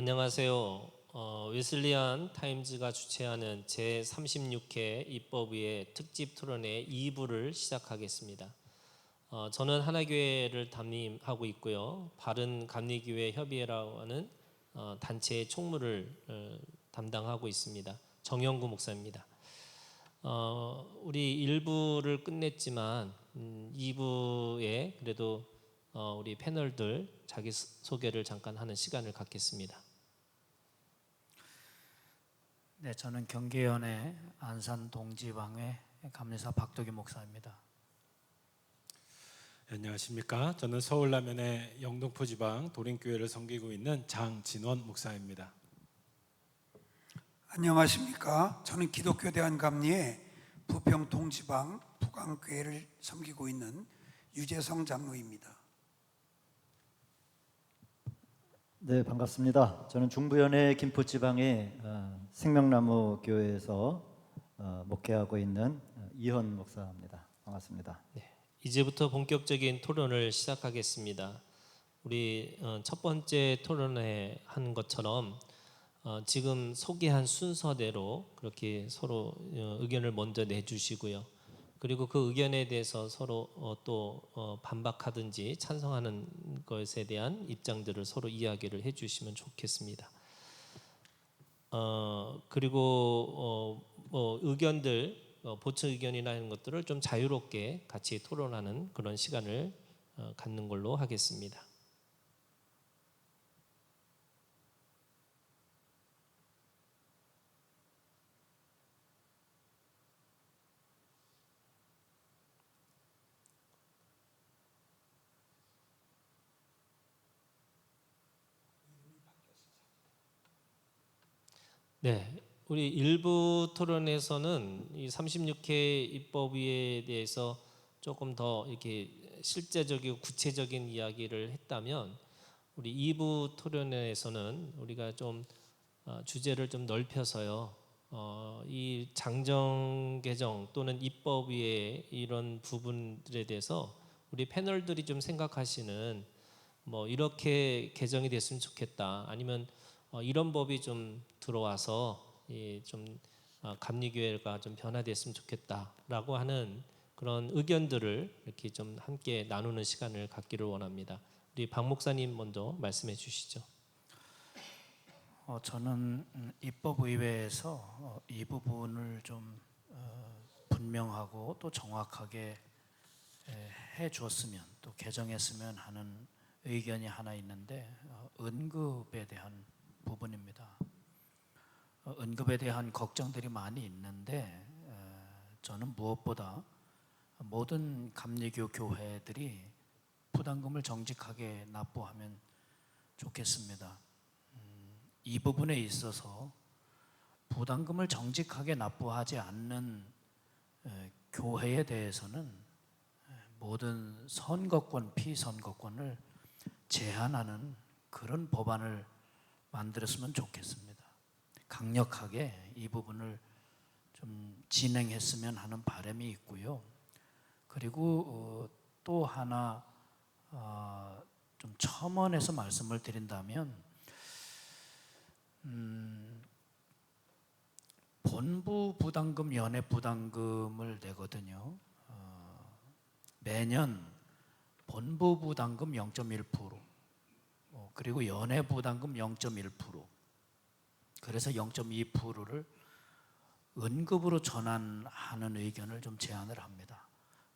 안녕하세요. 웨슬리안 타임즈가 주최하는 제36회 입법위의 특집 토론회 2부를 시작하겠습니다. 저는 하나교회를 담임하고 있고요. 바른감리교회 협의회라고 하는 단체의 총무를 담당하고 있습니다. 정영구 목사입니다. 우리 1부를 끝냈지만 2부에 그래도 우리 패널들 자기 소개를 잠깐 하는 시간을 갖겠습니다. 네, 저는 경계연의 안산 동지방회 감리사 박도기 목사입니다. 안녕하십니까. 저는 서울 남현의 영등포 지방 도림교회를 섬기고 있는 장진원 목사입니다. 안녕하십니까. 저는 기독교 대한감리의 부평 동지방 북안교회를 섬기고 있는 유재성 장로입니다. 네, 반갑습니다. 저는 중부연의 김포지방의 생명나무 교회에서 목회하고 있는 이현 목사입니다. 반갑습니다. 네, 이제부터 본격적인 토론을 시작하겠습니다. 우리 첫 번째 토론회 한 것처럼 지금 소개한 순서대로 그렇게 서로 의견을 먼저 내주시고요. 그리고 그 의견에 대해서 서로 또 반박하든지 찬성하는 것에 대한 입장들을 서로 이야기를 해주시면 좋겠습니다. 그리고 뭐 의견들 보충 의견이나 이런 것들을 좀 자유롭게 같이 토론하는 그런 시간을 갖는 걸로 하겠습니다. 네, 우리 일부 토론에서는 이 36회 입법위에 대해서 조금 더 이렇게 실제적이고 구체적인 이야기를 했다면 우리 2부 토론회에서는 우리가 좀 주제를 좀 넓혀서요. 이 장정 개정 또는 입법위의 이런 부분들에 대해서 우리 패널들이 좀 생각하시는 뭐 이렇게 개정이 됐으면 좋겠다. 아니면 이런 법이 좀 들어와서 좀 감리교회가 좀 변화됐으면 좋겠다라고 하는 그런 의견들을 이렇게 좀 함께 나누는 시간을 갖기를 원합니다. 우리 박 목사님 먼저 말씀해 주시죠. 저는 입법의회에서 이 부분을 좀 분명하고 또 정확하게 해 주었으면 또 개정했으면 하는 의견이 하나 있는데 언급에 대한 부분입니다. 언급에 대한 걱정들이 많이 있는데 저는 무엇보다 모든 감리교 교회들이 부담금을 정직하게 납부하면 좋겠습니다. 이 부분에 있어서 부담금을 정직하게 납부하지 않는 교회에 대해서는 모든 선거권, 피선거권을 제한하는 그런 법안을 만들었으면 좋겠습니다. 강력하게 이 부분을 좀 진행했으면 하는 바람이 있고요. 그리고 또 하나 좀 첨언해서 말씀을 드린다면 본부 부담금, 연회 부담금을 내거든요. 매년 본부 부담금 0.1%, 그리고 연회 부담금 0.1%, 그래서 0.2%를 은급으로 전환하는 의견을 좀 제안을 합니다.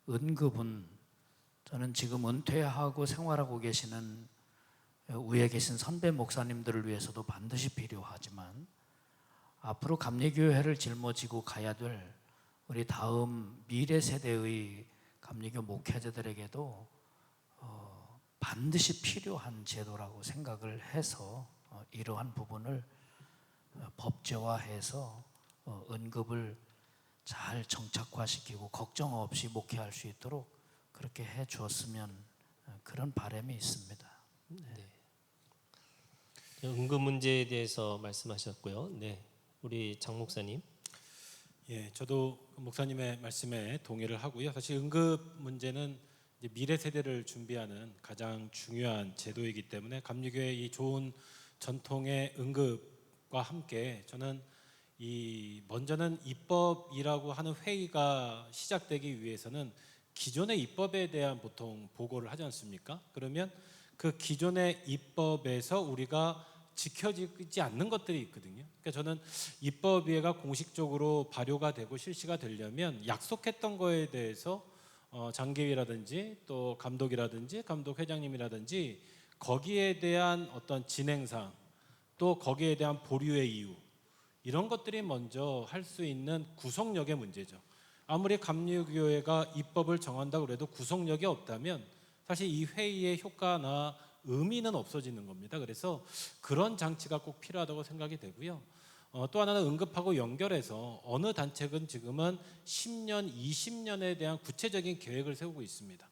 은급은 저는 지금 은퇴하고 생활하고 계시는 위에 계신 선배 목사님들을 위해서도 반드시 필요하지만 앞으로 감리교회를 짊어지고 가야 될 우리 다음 미래 세대의 감리교 목회자들에게도 반드시 필요한 제도라고 생각을 해서 이러한 부분을 법제화해서 언급을 잘 정착화시키고 걱정 없이 목회할 수 있도록 그렇게 해 주었으면 그런 바람이 있습니다. 네. 은급 문제에 대해서 말씀하셨고요. 네, 우리 장 목사님. 예, 저도 목사님의 말씀에 동의를 하고요. 사실 응급 문제는 이제 미래 세대를 준비하는 가장 중요한 제도이기 때문에 감리교회 이 좋은 전통의 응급과 함께 저는 먼저는 입법이라고 하는 회의가 시작되기 위해서는 기존의 입법에 대한 보통 보고를 하지 않습니까? 그러면 그 기존의 입법에서 우리가 지켜지지 않는 것들이 있거든요. 그러니까 저는 입법위가 공식적으로 발효가 되고 실시가 되려면 약속했던 거에 대해서 장계위라든지 또 감독이라든지 감독 회장님이라든지 거기에 대한 어떤 진행상 또 거기에 대한 보류의 이유 이런 것들이 먼저 할 수 있는 구속력의 문제죠. 아무리 감리교회가 입법을 정한다고 해도 구속력이 없다면 사실 이 회의의 효과나 의미는 없어지는 겁니다. 그래서 그런 장치가 꼭 필요하다고 생각이 되고요. 또 하나는 응급하고 연결해서 어느 단체는 지금은 10년, 20년에 대한 구체적인 계획을 세우고 있습니다.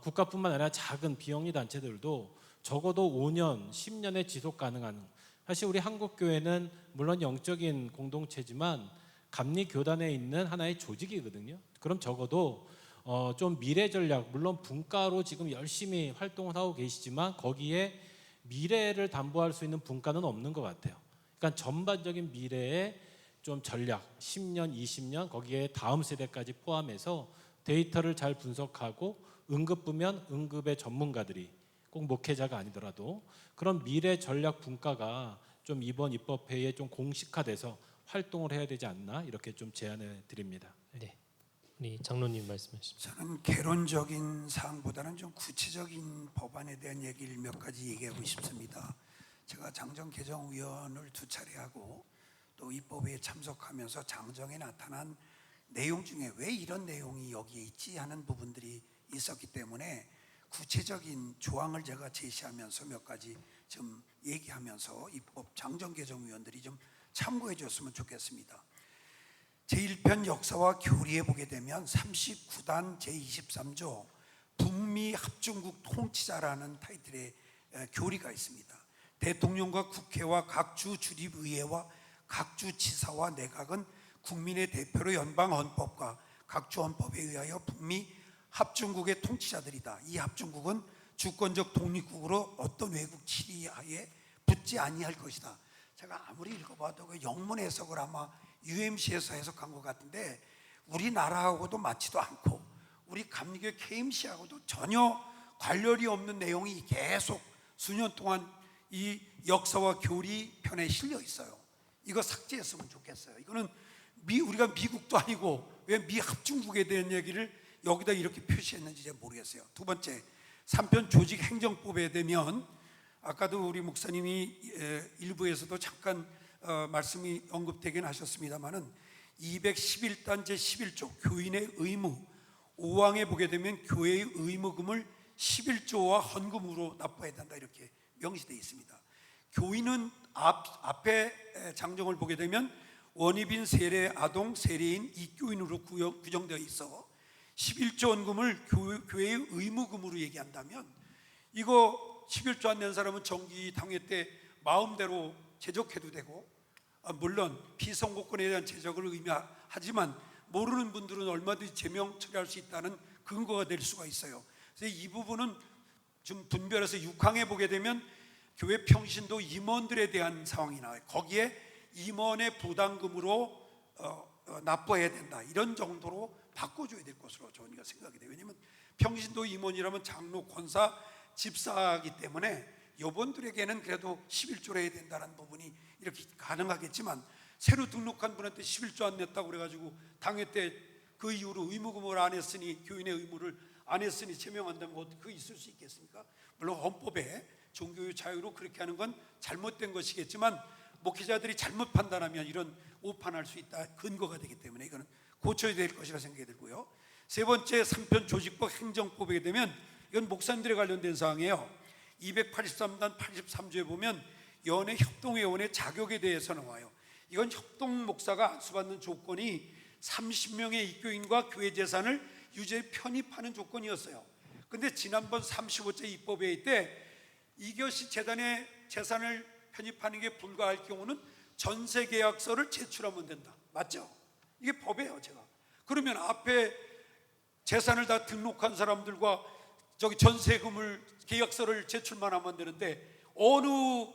국가뿐만 아니라 작은 비영리 단체들도 적어도 5년, 10년의 지속 가능한, 사실 우리 한국교회는 물론 영적인 공동체지만 감리교단에 있는 하나의 조직이거든요. 그럼 적어도 좀 미래 전략, 물론 분과로 지금 열심히 활동을 하고 계시지만 거기에 미래를 담보할 수 있는 분과는 없는 것 같아요. 그러니까 전반적인 미래의 좀 전략, 10년, 20년 거기에 다음 세대까지 포함해서 데이터를 잘 분석하고 응급부면 응급의 전문가들이 꼭 목회자가 아니더라도 그런 미래 전략 분과가 좀 이번 입법회의에 좀 공식화돼서 활동을 해야 되지 않나 이렇게 좀 제안해 드립니다. 네, 우리 장로님 말씀해 주십시오. 저는 개론적인 사항보다는 좀 구체적인 법안에 대한 얘기를 몇 가지 얘기하고 싶습니다. 제가 장정 개정위원을 2차례 하고 또 입법회에 참석하면서 장정에 나타난 내용 중에 왜 이런 내용이 여기에 있지 하는 부분들이 있었기 때문에 구체적인 조항을 제가 제시하면서 몇 가지 좀 얘기하면서 입법 장정 개정위원들이 좀 참고해 줬으면 좋겠습니다. 제1편 역사와 교리에 보게 되면 39단 제23조 북미 합중국 통치자라는 타이틀의 교리가 있습니다. 대통령과 국회와 각 주 주립의회와 각 주 지사와 내각은 국민의 대표로 연방 헌법과 각 주 헌법에 의하여 북미 합중국의 통치자들이다. 이 합중국은 주권적 독립국으로 어떤 외국 치리하에 붙지 아니할 것이다. 제가 아무리 읽어봐도 그 영문 해석을 아마 UMC에서 해석한 것 같은데 우리나라하고도 맞지도 않고 우리 감리교 KMC하고도 전혀 관련이 없는 내용이 계속 수년 동안 이 역사와 교리 편에 실려 있어요. 이거 삭제했으면 좋겠어요. 이거는 우리가 미국도 아니고 왜 미 합중국에 대한 얘기를 여기다 이렇게 표시했는지 잘 모르겠어요. 두 번째, 3편 조직 행정법에 되면 아까도 우리 목사님이 일부에서도 잠깐 말씀이 언급되긴 하셨습니다만은 211단 제11조 교인의 의무 5항에 보게 되면 교회의 의무금을 11조와 헌금으로 납부해야 된다 이렇게 명시되어 있습니다. 교인은 앞에 장정을 보게 되면 원입인 세례 아동 세례인 이교인으로 규정되어 있어 11조 헌금을 교회의 의무금으로 얘기한다면 이거 11조 안 낸 사람은 정기 당회 때 마음대로 제적해도 되고 물론 비선거권에 대한 제적을 의미하지만 모르는 분들은 얼마든지 제명 처리할 수 있다는 근거가 될 수가 있어요. 그래서 이 부분은 좀 분별해서 6항에 보게 되면 교회 평신도 임원들에 대한 상황이 나와요. 거기에 임원의 부담금으로 납부해야 된다 이런 정도로 바꿔줘야 될 것으로 저는 생각이 돼요. 왜냐하면 평신도 임원이라면 장로, 권사, 집사이기 때문에 여분들에게는 그래도 11조로 해야 된다는 부분이 이렇게 가능하겠지만 새로 등록한 분한테 11조 안 냈다고 그래가지고 당회 때 그 이후로 의무금을 안 했으니 교인의 의무를 안 했으니 제명한다면 어떻게 있을 수 있겠습니까? 물론 헌법에 종교의 자유로 그렇게 하는 건 잘못된 것이겠지만 목회자들이 잘못 판단하면 이런 오판할 수 있다 근거가 되기 때문에 이거는 고쳐야 될 것이라 생각이 들고요. 세 번째 3편 조직법 행정법에 되면 이건 목사님들에 관련된 사항이에요. 283단 83조에 보면 연회 협동회원의 자격에 대해서 나와요. 이건 협동 목사가 안수받는 조건이 30명의 입교인과 교회 재산을 유죄 편입하는 조건이었어요. 근데 지난번 35제 입법회의 때 이것이 재단의 재산을 편입하는 게 불가할 경우는 전세 계약서를 제출하면 된다. 맞죠? 이게 법이에요, 제가. 그러면 앞에 재산을 다 등록한 사람들과 저기 전세금을 계약서를 제출만 하면 되는데 어느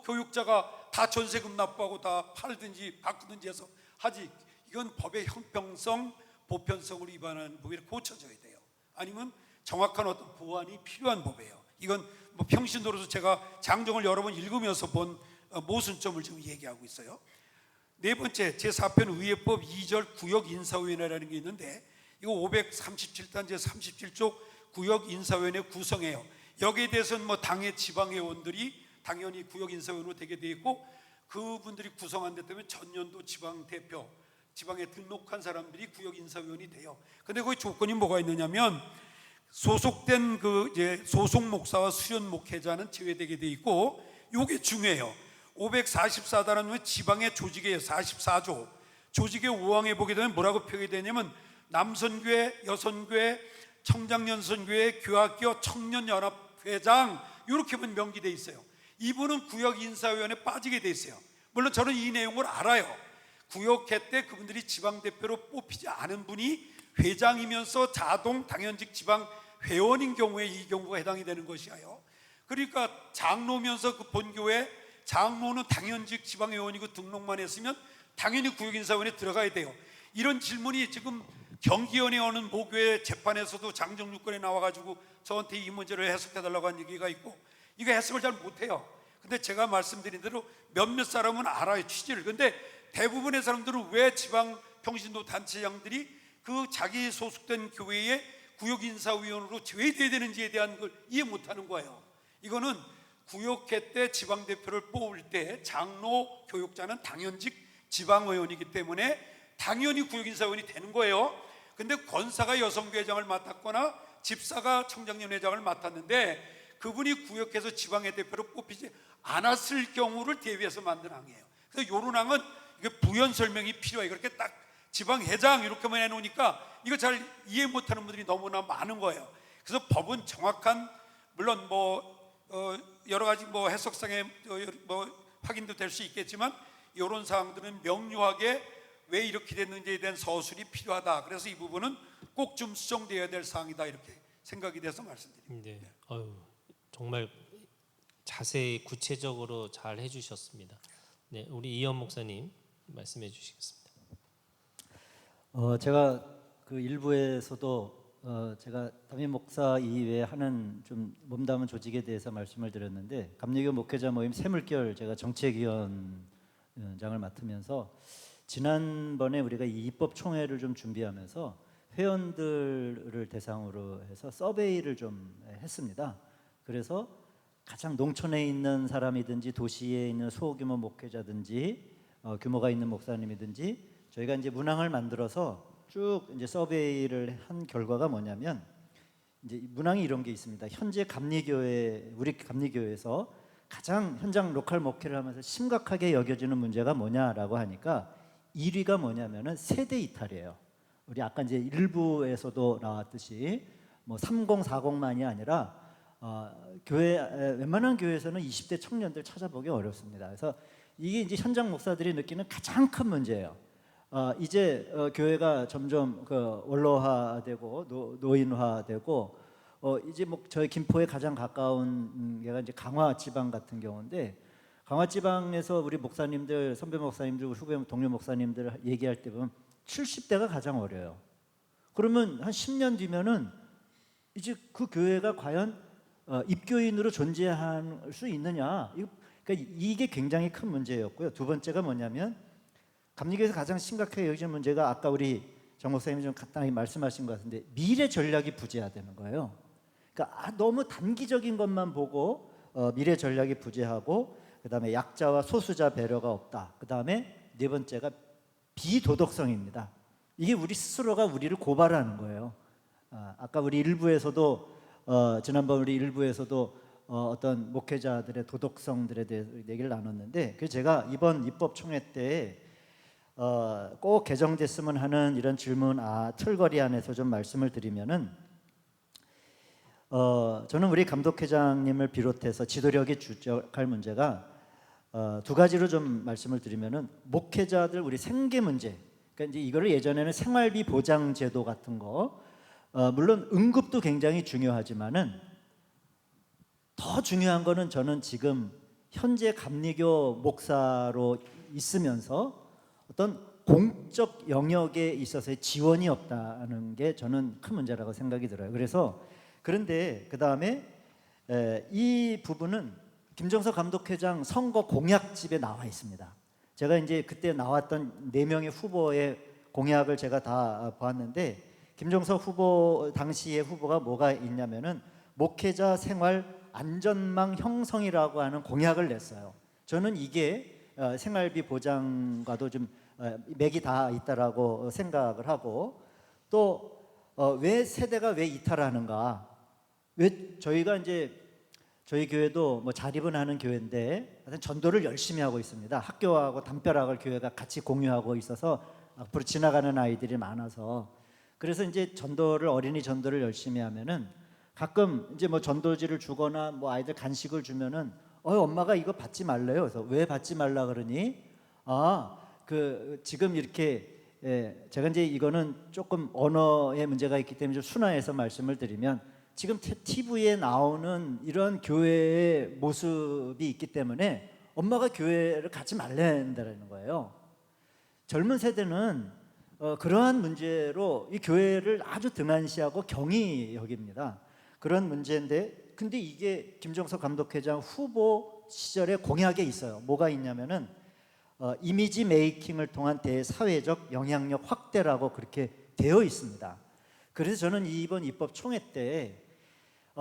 교육자가 다 전세금 납부하고 다 팔든지 바꾸든지 해서 하지. 이건 법의 형평성, 보편성을 위반하는 법이 고쳐져야 돼요. 아니면 정확한 어떤 보완이 필요한 법이에요. 이건 뭐 평신도로서 제가 장정을 여러 번 읽으면서 본 모순점을 지금 얘기하고 있어요. 네 번째, 제4편 의회법 2절 구역인사위원회라는 게 있는데, 이거 537단 제37쪽 구역인사위원회 구성해요. 여기에 대해서는 뭐 당의 지방회원들이 당연히 구역인사위원으로 되게 돼 있고, 그분들이 구성한 데 때문에 전년도 지방대표, 지방에 등록한 사람들이 구역인사위원이 돼요. 근데 거기 조건이 뭐가 있느냐면, 소속된 그 이제 소속 목사와 수련 목회자는 제외되게 돼 있고, 요게 중요해요. 544단은 지방의 조직의 44조 조직의 5항에 보게 되면 뭐라고 표기되냐면, 남선교회, 여선교회, 청장년선교회, 교학교, 청년연합회장 이렇게만 명기돼 있어요. 이분은 구역인사위원회에 빠지게 돼 있어요. 물론 저는 이 내용을 알아요. 구역회 때 그분들이 지방대표로 뽑히지 않은 분이 회장이면서 자동 당연직 지방회원인 경우에 이 경우가 해당이 되는 것이에요. 그러니까 장로면서 그 본교회 장로는 당연직 지방회원이고 등록만 했으면 당연히 구역인사위원회에 들어가야 돼요. 이런 질문이 지금 경기연에 어느 모교회 재판에서도 장정유권에 나와가지고 저한테 이 문제를 해석해달라고 한 얘기가 있고, 이거 해석을 잘 못해요. 근데 제가 말씀드린 대로 몇몇 사람은 알아요, 취지를. 근데 대부분의 사람들은 왜 지방 평신도 단체장들이 그 자기 소속된 교회의 구역인사위원으로 제외돼야 되는지에 대한 걸 이해 못하는 거예요. 이거는 구역회 때 지방대표를 뽑을 때 장로 교육자는 당연직 지방의원이기 때문에 당연히 구역인사위원이 되는 거예요. 근데 권사가 여성교회장을 맡았거나 집사가 청장년회장을 맡았는데 그분이 구역에서 지방의 대표로 뽑히지 않았을 경우를 대비해서 만든 항이에요. 그래서 요런 항은 이게 부연 설명이 필요해요. 그렇게 딱 지방회장 이렇게만 해놓으니까 이거 잘 이해 못하는 분들이 너무나 많은 거예요. 그래서 법은 정확한, 물론 뭐 여러 가지 뭐 해석상의 뭐 확인도 될 수 있겠지만, 이런 사항들은 명료하게 왜 이렇게 됐는지에 대한 서술이 필요하다. 그래서 이 부분은 꼭 좀 수정되어야 될 사항이다, 이렇게 생각이 돼서 말씀드립니다. 네. 정말 자세히 구체적으로 잘 해주셨습니다. 네, 우리 이현 목사님 말씀해 주시겠습니다. 제가 그 일부에서도 제가 담임 목사 이외에 하는 좀 몸담은 조직에 대해서 말씀을 드렸는데, 감리교 목회자 모임 새물결 제가 정책위원장을 맡으면서 지난번에 우리가 이 입법 총회를 좀 준비하면서 회원들을 대상으로 해서 서베이를 좀 했습니다. 그래서 가장 농촌에 있는 사람이든지 도시에 있는 소규모 목회자든지 규모가 있는 목사님이든지 저희가 이제 문항을 만들어서 쭉 이제 서베이를 한 결과가 뭐냐면, 이제 문항이 이런 게 있습니다. 현재 감리교회, 우리 감리교회에서 가장 현장 로컬 목회를 하면서 심각하게 여겨지는 문제가 뭐냐라고 하니까 1위가 뭐냐면은 세대 이탈이에요. 우리 아까 이제 일부에서도 나왔듯이 뭐 3040만이 아니라 교회 웬만한 교회에서는 20대 청년들 찾아보기 어렵습니다. 그래서 이게 이제 현장 목사들이 느끼는 가장 큰 문제예요. 이제 교회가 점점 그 원로화되고 노인화되고, 이제 뭐 저희 김포에 가장 가까운 얘가 이제 강화 지방 같은 경우인데, 강화 지방에서 우리 목사님들, 선배 목사님들, 후배 동료 목사님들 얘기할 때 보면 70대가 가장 어려요. 그러면 한 10년 뒤면은 이제 그 교회가 과연 입교인으로 존재할 수 있느냐? 그러니까 이게 굉장히 큰 문제였고요. 두 번째가 뭐냐면, 감리교에서 가장 심각하게 여기는 문제가 아까 우리 정 목사님이 좀 간단히 말씀하신 것 같은데, 미래 전략이 부재하다는 거예요. 그러니까 너무 단기적인 것만 보고 미래 전략이 부재하고, 그다음에 약자와 소수자 배려가 없다. 그다음에 네 번째가 비도덕성입니다. 이게 우리 스스로가 우리를 고발하는 거예요. 아까 우리 일부에서도 지난번 우리 일부에서도 어떤 목회자들의 도덕성들에 대해서 얘기를 나눴는데, 그 제가 이번 입법 총회 때 꼭 개정됐으면 하는 이런 질문 틀거리 안에서 좀 말씀을 드리면은, 저는 우리 감독회장님을 비롯해서 지도력이 주적할 문제가 두 가지로 좀 말씀을 드리면은, 목회자들 우리 생계 문제, 그러니까 이제 이거를 예전에는 생활비 보장 제도 같은 거, 물론 응급도 굉장히 중요하지만은 더 중요한 거는 저는 지금 현재 감리교 목사로 있으면서 어떤 공적 영역에 있어서의 지원이 없다는 게 저는 큰 문제라고 생각이 들어요. 그래서 그런데 그 다음에 이 부분은 김정석 감독회장 선거 공약집에 나와 있습니다. 제가 이제 그때 나왔던 4명의 후보의 공약을 제가 다 보았는데 김정석 후보 당시의 후보가 뭐가 있냐면은 목회자 생활 안전망 형성이라고 하는 공약을 냈어요. 저는 이게 생활비 보장과도 좀 맥이 다 있다라고 생각을 하고 또 왜 세대가 왜 이탈하는가? 왜 저희가 이제 저희 교회도 뭐 자립은 하는 교회인데 하여튼 전도를 열심히 하고 있습니다. 학교하고 담벼락을 교회가 같이 공유하고 있어서 앞으로 지나가는 아이들이 많아서 그래서 이제 전도를 어린이 전도를 열심히 하면은 가끔 이제 뭐 전도지를 주거나 뭐 아이들 간식을 주면은 엄마가 이거 받지 말래요. 그래서 왜 받지 말라 그러니? 그 지금 이렇게 제가 이제 이거는 조금 언어의 문제가 있기 때문에 좀 순화해서 말씀을 드리면 지금 TV에 나오는 이런 교회의 모습이 있기 때문에 엄마가 교회를 가지 말란다는 거예요. 젊은 세대는 그러한 문제로 이 교회를 아주 등한시하고 경히 여깁니다. 그런 문제인데 근데 이게 김정석 감독회장 후보 시절에 공약에 있어요. 뭐가 있냐면은 이미지 메이킹을 통한 대사회적 영향력 확대라고 그렇게 되어 있습니다. 그래서 저는 이번 입법 총회 때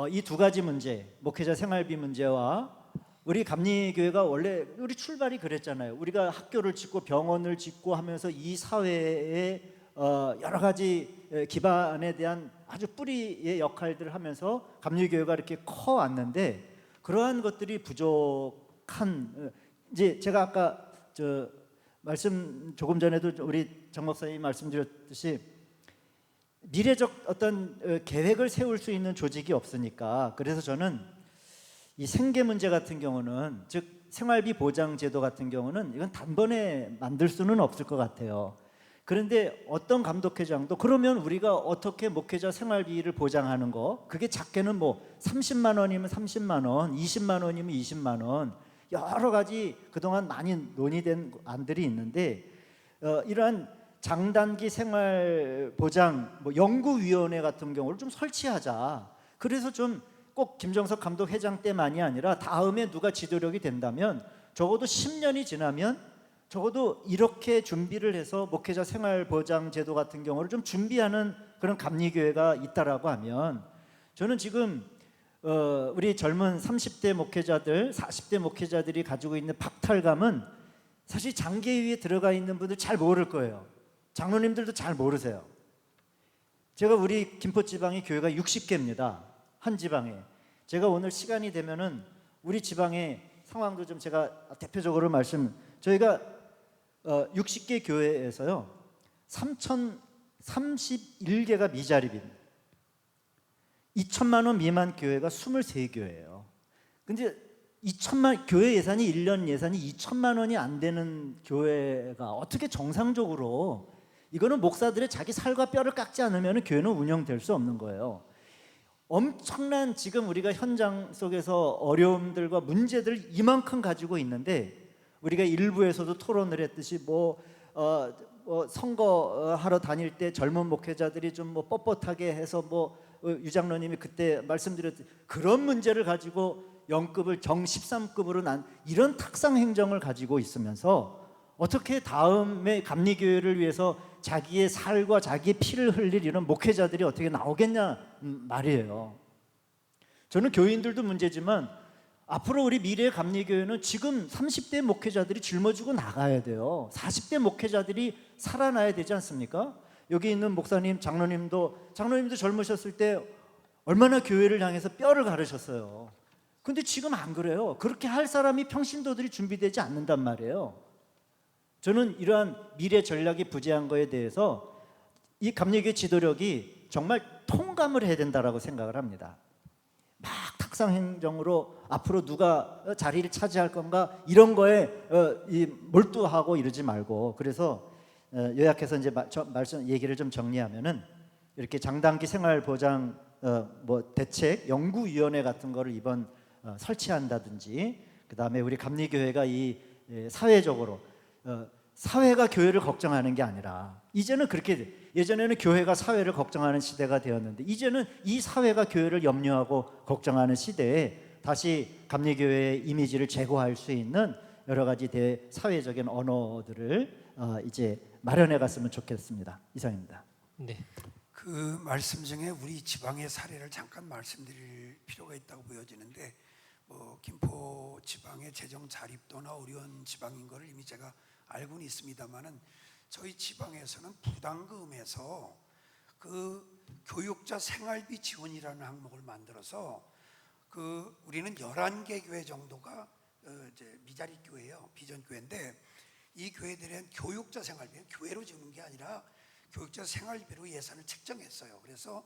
이 2가지 문제, 목회자 생활비 문제와 우리 감리교회가 원래 우리 출발이 그랬잖아요. 우리가 학교를 짓고 병원을 짓고 하면서 이 사회에 여러 가지 기반에 대한 아주 뿌리의 역할들을 하면서 감리교회가 이렇게 커 왔는데 그러한 것들이 부족한 이제 제가 아까 말씀 조금 전에도 우리 정 목사님 말씀드렸듯이 미래적 어떤 계획을 세울 수 있는 조직이 없으니까 그래서 저는 이 생계 문제 같은 경우는 즉 생활비 보장 제도 같은 경우는 이건 단번에 만들 수는 없을 것 같아요. 그런데 어떤 감독회장도 그러면 우리가 어떻게 목회자 생활비를 보장하는 거 그게 작게는 뭐 30만 원이면 30만 원, 20만 원이면 20만 원 여러 가지 그동안 많이 논의된 안들이 있는데 이러한 장단기 생활 보장 뭐 연구위원회 같은 경우를 좀 설치하자. 그래서 좀 꼭 김정석 감독 회장 때만이 아니라 다음에 누가 지도력이 된다면 적어도 10년이 지나면 적어도 이렇게 준비를 해서 목회자 생활 보장 제도 같은 경우를 좀 준비하는 그런 감리교회가 있다라고 하면 저는 지금 우리 젊은 30대 목회자들, 40대 목회자들이 가지고 있는 박탈감은 사실 장계위에 들어가 있는 분들 잘 모를 거예요. 장로님들도 잘 모르세요. 제가 우리 김포지방의 교회가 60개입니다. 한 지방에. 제가 오늘 시간이 되면은 우리 지방의 상황도 좀 제가 대표적으로 저희가 60개 교회에서요 3,031개가 미자립입니다. 2천만 원 미만 교회가 23교회예요. 근데 교회 예산이 1년 예산이 2천만 원이 안 되는 교회가 어떻게 정상적으로 이거는 목사들의 자기 살과 뼈를 깎지 않으면 교회는 운영될 수 없는 거예요. 엄청난 지금 우리가 현장 속에서 어려움들과 문제들 이만큼 가지고 있는데 우리가 일부에서도 토론을 했듯이 선거하러 다닐 때 젊은 목회자들이 좀 뭐 뻣뻣하게 해서 유장로님이 그때 말씀드렸듯이 그런 문제를 가지고 영급을 정 13급으로 난 이런 탁상 행정을 가지고 있으면서 어떻게 다음에 감리교회를 위해서 자기의 살과 자기의 피를 흘릴 이런 목회자들이 어떻게 나오겠냐 말이에요. 저는 교인들도 문제지만 앞으로 우리 미래의 감리교회는 지금 30대 목회자들이 짊어지고 나가야 돼요. 40대 목회자들이 살아나야 되지 않습니까? 여기 있는 목사님, 장로님도 젊으셨을 때 얼마나 교회를 향해서 뼈를 가르셨어요. 근데 지금 안 그래요. 그렇게 할 사람이 평신도들이 준비되지 않는단 말이에요. 저는 이러한 미래 전략이 부재한 거에 대해서 이 감리교회 지도력이 정말 통감을 해야 된다라고 생각을 합니다. 막 탁상 행정으로 앞으로 누가 자리를 차지할 건가 이런 거에 몰두하고 이러지 말고 그래서 요약해서 이제 얘기를 좀 정리하면은 이렇게 장단기 생활 보장 대책 연구위원회 같은 거를 이번 설치한다든지 그다음에 우리 감리교회가 이 사회적으로 사회가 교회를 걱정하는 게 아니라 이제는 그렇게 예전에는 교회가 사회를 걱정하는 시대가 되었는데 이제는 이 사회가 교회를 염려하고 걱정하는 시대에 다시 감리교회의 이미지를 제고할 수 있는 여러 가지 대사회적인 언어들을 이제 마련해 갔으면 좋겠습니다. 이상입니다. 네. 그 말씀 중에 우리 지방의 사례를 잠깐 말씀드릴 필요가 있다고 보여지는데 김포 지방의 재정 자립도나 어려운 지방인 것을 이미 제가 알고는 있습니다만은 저희 지방에서는 부담금에서 그 교육자 생활비 지원이라는 항목을 만들어서 우리는 11개 교회 정도가 이제 미자리 교회예요. 비전 교회인데 이 교회들은 교육자 생활비, 교회로 주는 게 아니라 교육자 생활비로 예산을 책정했어요. 그래서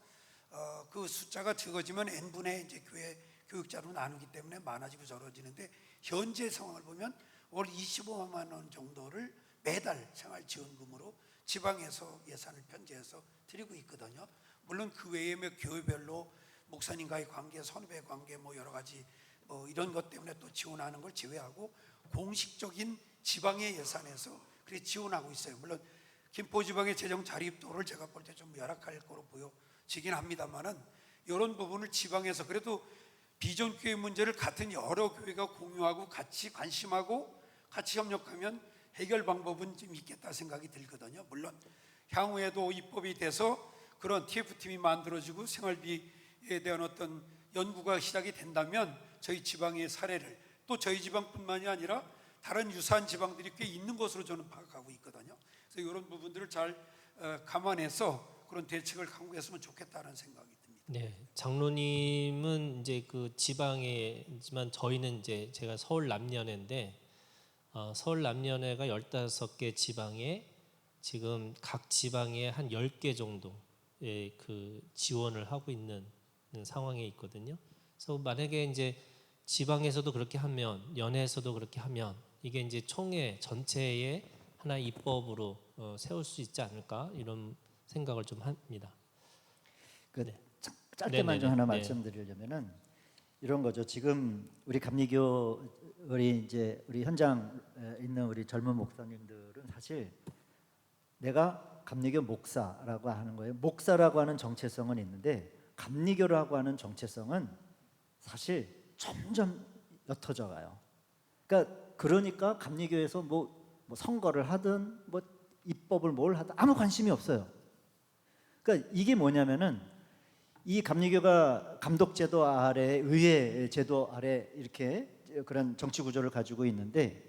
그 숫자가 적어지면 n분의 이제 교회 교육자로 나누기 때문에 많아지고 적어지는데 현재 상황을 보면 월 25만 원 정도를 매달 생활지원금으로 지방에서 예산을 편제해서 드리고 있거든요. 물론 그 외에 교회별로 목사님과의 관계, 선후배 관계 여러 가지 이런 것 때문에 또 지원하는 걸 제외하고 공식적인 지방의 예산에서 그렇게 지원하고 있어요. 물론 김포지방의 재정 자립도를 제가 볼 때 좀 열악할 거로 보여지긴 합니다만은 이런 부분을 지방에서 그래도 비전교회 문제를 같은 여러 교회가 공유하고 같이 관심하고 같이 협력하면 해결 방법은 좀 있겠다 생각이 들거든요. 물론 향후에도 입법이 돼서 그런 TF팀이 만들어지고 생활비에 대한 어떤 연구가 시작이 된다면 저희 지방의 사례를 또 저희 지방뿐만이 아니라 다른 유사한 지방들이 꽤 있는 것으로 저는 파악하고 있거든요. 그래서 이런 부분들을 잘 감안해서 그런 대책을 강구했으면 좋겠다는 생각이 듭니다. 네, 장로님은 이제 그 지방에지만 저희는 이제 제가 서울 남연회인데 서울 남연회가 15개 지방에 지금 각 지방에 한 10개 정도의 그 지원을 하고 있는 상황에 있거든요. 그래서 만약에 이제 지방에서도 그렇게 하면 연회에서도 그렇게 하면 이게 이제 총회 전체의 하나의 입법으로 세울 수 있지 않을까 이런 생각을 좀 합니다. 짧게만 좀 하나 네. 말씀드리려면은 이런 거죠. 지금 우리 감리교 우리 현장에 있는 우리 젊은 목사님들은 사실 내가 감리교 목사라고 하는 거예요. 목사라고 하는 정체성은 있는데 감리교라고 하는 정체성은 사실 점점 옅어져 가요. 그러니까 감리교에서 뭐 선거를 하든 뭐 입법을 뭘 하든 아무 관심이 없어요. 그러니까 이게 뭐냐면은 이 감리교가 감독제도 아래 의회 제도 아래 이렇게 그런 정치 구조를 가지고 있는데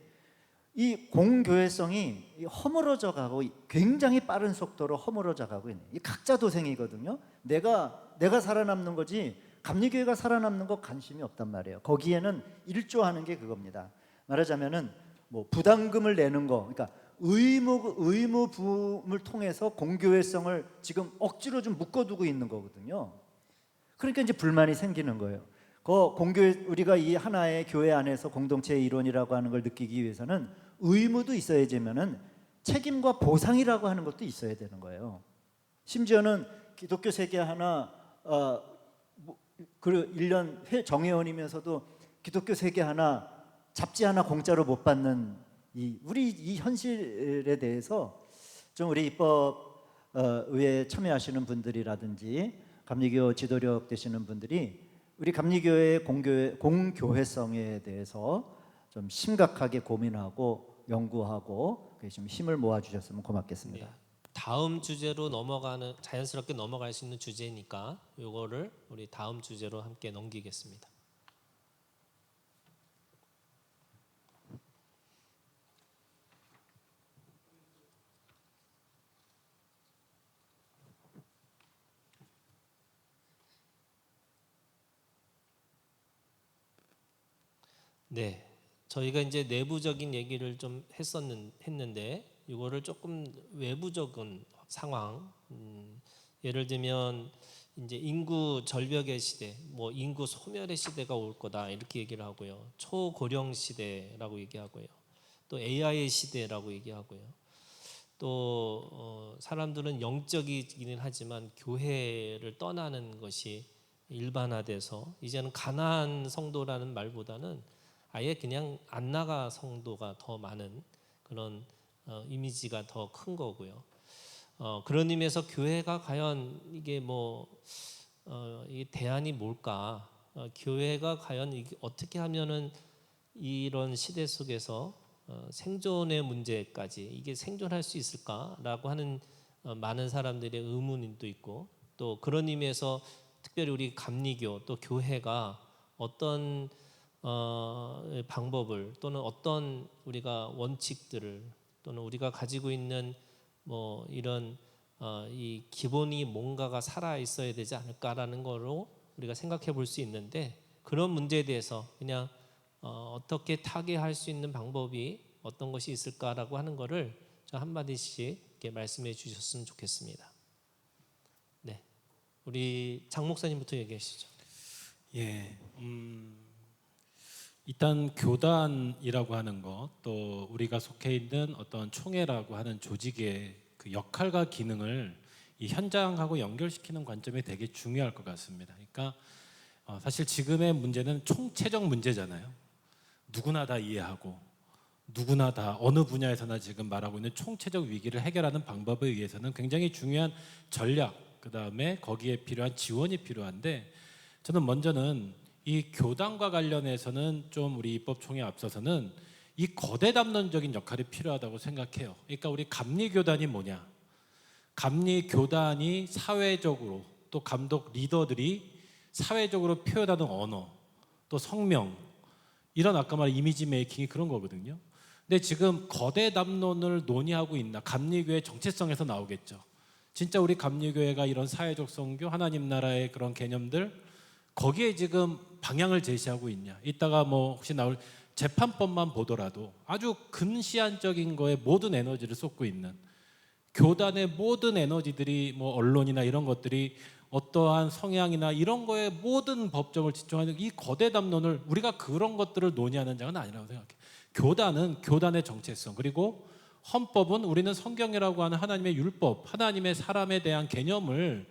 이 공교회성이 허물어져 가고 굉장히 빠른 속도로 허물어져 가고 있는 이 각자 도생이거든요. 내가 살아남는 거지 감리교회가 살아남는 거 관심이 없단 말이에요. 거기에는 일조하는 게 그겁니다. 말하자면은 뭐 부담금을 내는 거, 그러니까 의무 부음을 통해서 공교회성을 지금 억지로 좀 묶어두고 있는 거거든요. 그러니까 이제 불만이 생기는 거예요. 공교회 우리가 이 하나의 교회 안에서 공동체의 일원이라고 하는 걸 느끼기 위해서는 의무도 있어야 되면은 책임과 보상이라고 하는 것도 있어야 되는 거예요. 심지어는 기독교 세계 하나 그 1년 정회원이면서도 기독교 세계 하나 잡지 하나 공짜로 못 받는 우리 이 현실에 대해서 좀 우리 입법 의회에 참여하시는 분들이라든지 감리교 지도력 되시는 분들이 우리 감리교회의 공교회성에 대해서 좀 심각하게 고민하고 연구하고 좀 힘을 모아 주셨으면 고맙겠습니다. 네. 다음 주제로 자연스럽게 넘어갈 수 있는 주제니까 이거를 우리 다음 주제로 함께 넘기겠습니다. 네, 저희가 이제 내부적인 얘기를 좀 했는데 이거를 조금 외부적인 상황, 예를 들면 이제 인구 절벽의 시대, 뭐 인구 소멸의 시대가 올 거다 이렇게 얘기를 하고요, 초고령 시대라고 얘기하고요, 또 AI의 시대라고 얘기하고요, 또 사람들은 영적이기는 하지만 교회를 떠나는 것이 일반화돼서 이제는 가난한 성도라는 말보다는 아예 그냥 안 나가 성도가 더 많은 그런 이미지가 더 큰 거고요. 그런 의미에서 교회가 과연 이게 이 대안이 뭘까? 교회가 과연 어떻게 하면은 이런 시대 속에서 생존의 문제까지 이게 생존할 수 있을까라고 하는 많은 사람들의 의문도 있고, 또 그런 의미에서 특별히 우리 감리교 또 교회가 어떤 방법을 또는 어떤 우리가 원칙들을 또는 우리가 가지고 있는 이런 이 기본이 뭔가가 살아 있어야 되지 않을까라는 거로 우리가 생각해 볼 수 있는데, 그런 문제에 대해서 그냥 어떻게 타개할 수 있는 방법이 어떤 것이 있을까라고 하는 거를 저 한마디씩 이렇게 말씀해 주셨으면 좋겠습니다. 네, 우리 장 목사님부터 얘기하시죠. 예, 일단 교단이라고 하는 것, 또 우리가 속해 있는 어떤 총회라고 하는 조직의 그 역할과 기능을 이 현장하고 연결시키는 관점이 되게 중요할 것 같습니다. 그러니까 사실 지금의 문제는 총체적 문제잖아요. 누구나 다 이해하고 누구나 다 어느 분야에서나 지금 말하고 있는 총체적 위기를 해결하는 방법에 의해서는 굉장히 중요한 전략, 그 다음에 거기에 필요한 지원이 필요한데, 저는 먼저는 이 교단과 관련해서는 좀 우리 입법총회에 앞서서는 이 거대 담론적인 역할이 필요하다고 생각해요. 그러니까 우리 감리교단이 뭐냐? 감리교단이 사회적으로, 또 감독 리더들이 사회적으로 표현하는 언어, 또 성명, 이런 아까 말한 이미지 메이킹이 그런 거거든요. 근데 지금 거대 담론을 논의하고 있나? 감리교회 정체성에서 나오겠죠. 진짜 우리 감리교회가 이런 사회적 선교, 하나님 나라의 그런 개념들, 거기에 지금 방향을 제시하고 있냐? 이따가 혹시 나올 재판법만 보더라도 아주 근시안적인 거에 모든 에너지를 쏟고 있는, 교단의 모든 에너지들이 언론이나 이런 것들이 어떠한 성향이나 이런 거에 모든 법정을 집중하는 이 거대 담론을, 우리가 그런 것들을 논의하는 장은 아니라고 생각해요. 교단은 교단의 정체성, 그리고 헌법은 우리는 성경이라고 하는 하나님의 율법, 하나님의 사람에 대한 개념을,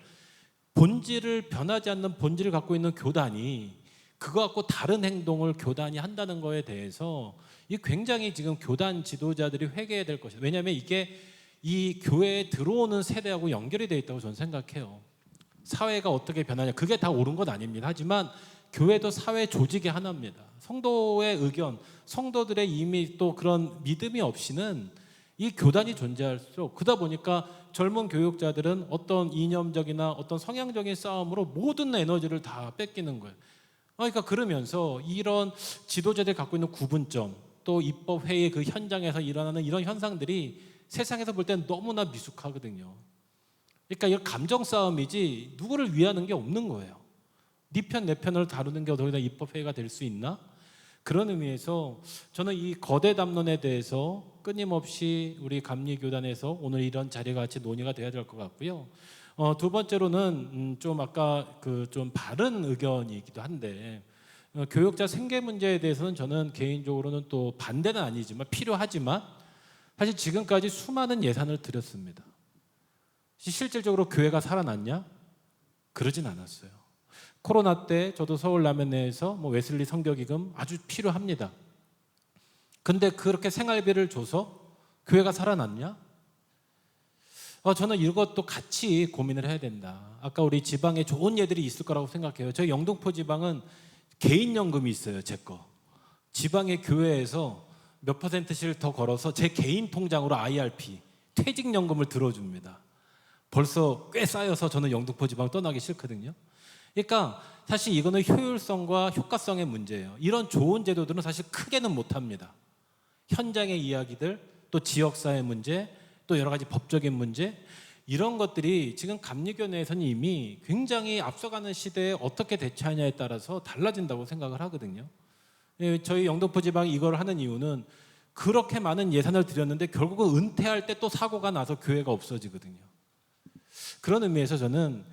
본질을 변하지 않는 본질을 갖고 있는 교단이 그거 갖고 다른 행동을 교단이 한다는 거에 대해서 이 굉장히 지금 교단 지도자들이 회개해야 될 것이에요. 왜냐하면 이게 이 교회에 들어오는 세대하고 연결이 되어 있다고 저는 생각해요. 사회가 어떻게 변하냐, 그게 다 옳은 건 아닙니다. 하지만 교회도 사회 조직의 하나입니다. 성도의 의견, 성도들의 이미 또 그런 믿음이 없이는 이 교단이 존재할수록, 그러다 보니까 젊은 교육자들은 어떤 이념적이나 어떤 성향적인 싸움으로 모든 에너지를 다 뺏기는 거예요. 그러니까 그러면서 이런 지도자들이 갖고 있는 구분점, 또 입법회의 그 현장에서 일어나는 이런 현상들이 세상에서 볼 때는 너무나 미숙하거든요. 그러니까 이 감정 싸움이지 누구를 위하는 게 없는 거예요. 네 편 내 편을 다루는 게 어디다 입법회의가 될 수 있나? 그런 의미에서 저는 이 거대 담론에 대해서 끊임없이 우리 감리교단에서 오늘 이런 자리가 같이 논의가 돼야 될 것 같고요. 두 번째로는 좀 아까 좀 바른 의견이기도 한데, 교육자 생계 문제에 대해서는 저는 개인적으로는 또 반대는 아니지만 필요하지만, 사실 지금까지 수많은 예산을 들였습니다. 실질적으로 교회가 살아났냐? 그러진 않았어요. 코로나 때 저도 서울 남현내에서 웨슬리 선교기금 아주 필요합니다. 근데 그렇게 생활비를 줘서 교회가 살아났냐? 저는 이것도 같이 고민을 해야 된다. 아까 우리 지방에 좋은 예들이 있을 거라고 생각해요. 저희 영등포 지방은 개인연금이 있어요. 제 거. 지방의 교회에서 몇 %씩 더 걸어서 제 개인 통장으로 IRP, 퇴직연금을 들어줍니다. 벌써 꽤 쌓여서 저는 영등포 지방 떠나기 싫거든요. 그러니까 사실 이거는 효율성과 효과성의 문제예요. 이런 좋은 제도들은 사실 크게는 못합니다. 현장의 이야기들, 또 지역사회 문제, 또 여러 가지 법적인 문제, 이런 것들이 지금 감리교 내에서는 이미 굉장히 앞서가는 시대에 어떻게 대처하냐에 따라서 달라진다고 생각을 하거든요. 저희 영등포 지방이 이걸 하는 이유는 그렇게 많은 예산을 들였는데 결국은 은퇴할 때 또 사고가 나서 교회가 없어지거든요. 그런 의미에서 저는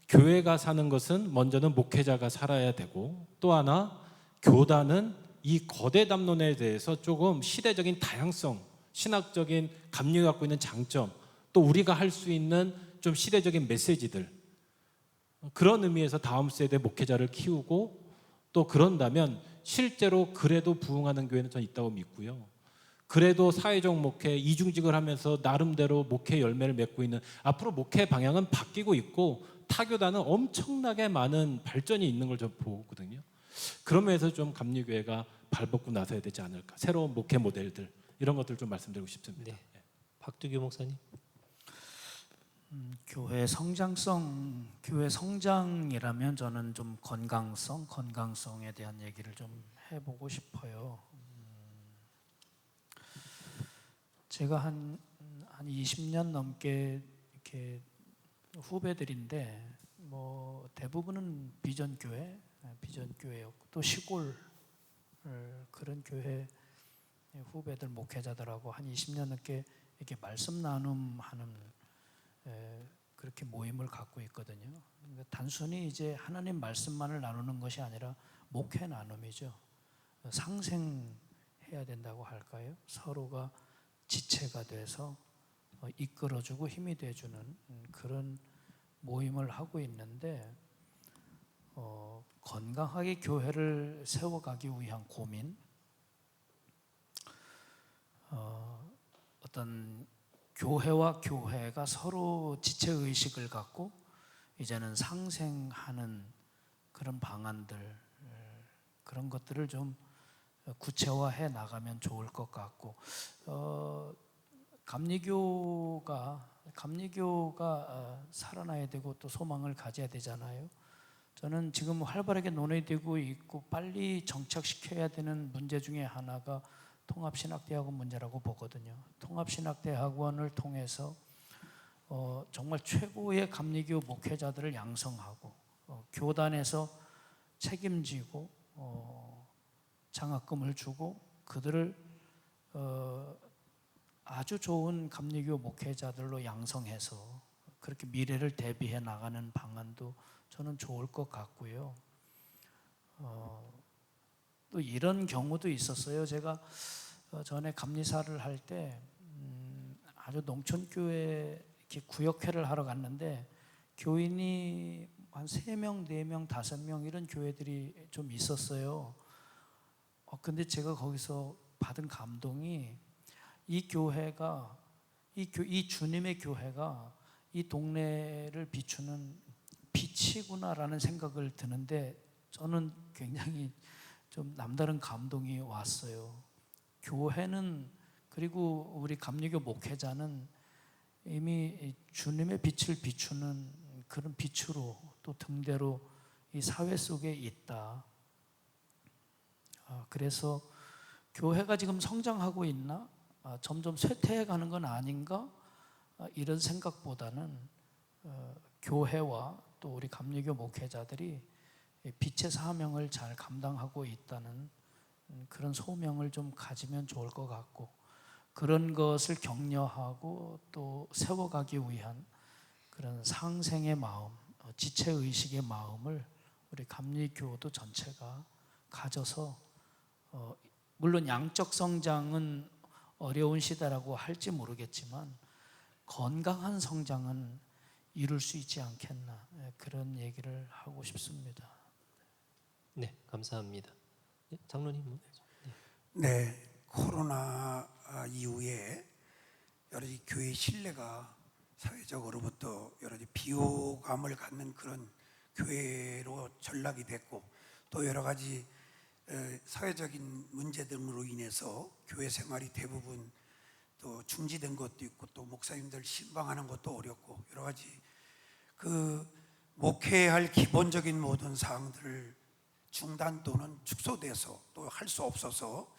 교회가 사는 것은 먼저는 목회자가 살아야 되고, 또 하나 교단은 이 거대 담론에 대해서 조금 시대적인 다양성, 신학적인 감리가 갖고 있는 장점, 또 우리가 할 수 있는 좀 시대적인 메시지들, 그런 의미에서 다음 세대 목회자를 키우고, 또 그런다면 실제로 그래도 부흥하는 교회는 전 있다고 믿고요. 그래도 사회적 목회, 이중직을 하면서 나름대로 목회 열매를 맺고 있는, 앞으로 목회 방향은 바뀌고 있고 타교단은 엄청나게 많은 발전이 있는 걸 저 보거든요. 그런 면에서 좀 감리교회가 발벗고 나서야 되지 않을까. 새로운 목회 모델들 이런 것들 좀 말씀드리고 싶습니다. 네. 박두규 목사님. 교회 성장이라면 저는 좀 건강성에 대한 얘기를 좀 해보고 싶어요. 제가 한 20년 넘게 이렇게 후배들인데 뭐 대부분은 비전 교회였고 또 시골 그런 교회 후배들 목회자들하고 한 20년 넘게 이렇게 말씀 나눔하는 그렇게 모임을 갖고 있거든요. 그러니까 단순히 이제 하나님 말씀만을 나누는 것이 아니라 목회 나눔이죠. 상생해야 된다고 할까요? 서로가 지체가 돼서 이끌어주고 힘이 돼주는 그런 모임을 하고 있는데 건강하게 교회를 세워가기 위한 고민, 어떤 교회와 교회가 서로 지체의식을 갖고 이제는 상생하는 그런 방안들, 그런 것들을 좀 구체화해 나가면 좋을 것 같고, 감리교가 살아나야 되고 또 소망을 가져야 되잖아요. 저는 지금 활발하게 논의되고 있고 빨리 정착시켜야 되는 문제 중에 하나가 통합신학대학원 문제라고 보거든요. 통합신학대학원을 통해서 정말 최고의 감리교 목회자들을 양성하고 교단에서 책임지고 장학금을 주고 그들을 아주 좋은 감리교 목회자들로 양성해서 그렇게 미래를 대비해 나가는 방안도 저는 좋을 것 같고요. 또 이런 경우도 있었어요. 제가 전에 감리사를 할 때 아주 농촌교회 이렇게 구역회를 하러 갔는데 교인이 한 3명, 4명, 5명 이런 교회들이 좀 있었어요. 근데 제가 거기서 받은 감동이 이 교회가 이 주님의 교회가 이 동네를 비추는 빛이구나라는 생각을 드는데 저는 굉장히 좀 남다른 감동이 왔어요. 교회는 그리고 우리 감리교 목회자는 이미 주님의 빛을 비추는 그런 빛으로 또 등대로 이 사회 속에 있다. 그래서 교회가 지금 성장하고 있나? 점점 쇠퇴해가는 건 아닌가? 이런 생각보다는 교회와 또 우리 감리교 목회자들이 빛의 사명을 잘 감당하고 있다는 그런 소명을 좀 가지면 좋을 것 같고 그런 것을 격려하고 또 세워가기 위한 그런 상생의 마음, 지체의식의 마음을 우리 감리교도 전체가 가져서 물론 양적 성장은 어려운 시대라고 할지 모르겠지만 건강한 성장은 이룰 수 있지 않겠나 그런 얘기를 하고 싶습니다. 네, 감사합니다. 네, 장로님. 네, 코로나 이후에 여러 가지 교회 신뢰가 사회적으로부터 여러 가지 비호감을 갖는 그런 교회로 전락이 됐고 또 여러 가지 사회적인 문제들로 인해서 교회 생활이 대부분 또 중지된 것도 있고 또 목사님들 신방하는 것도 어렵고 여러 가지 그 목회할 기본적인 모든 사항들을 중단 또는 축소돼서 또 할 수 없어서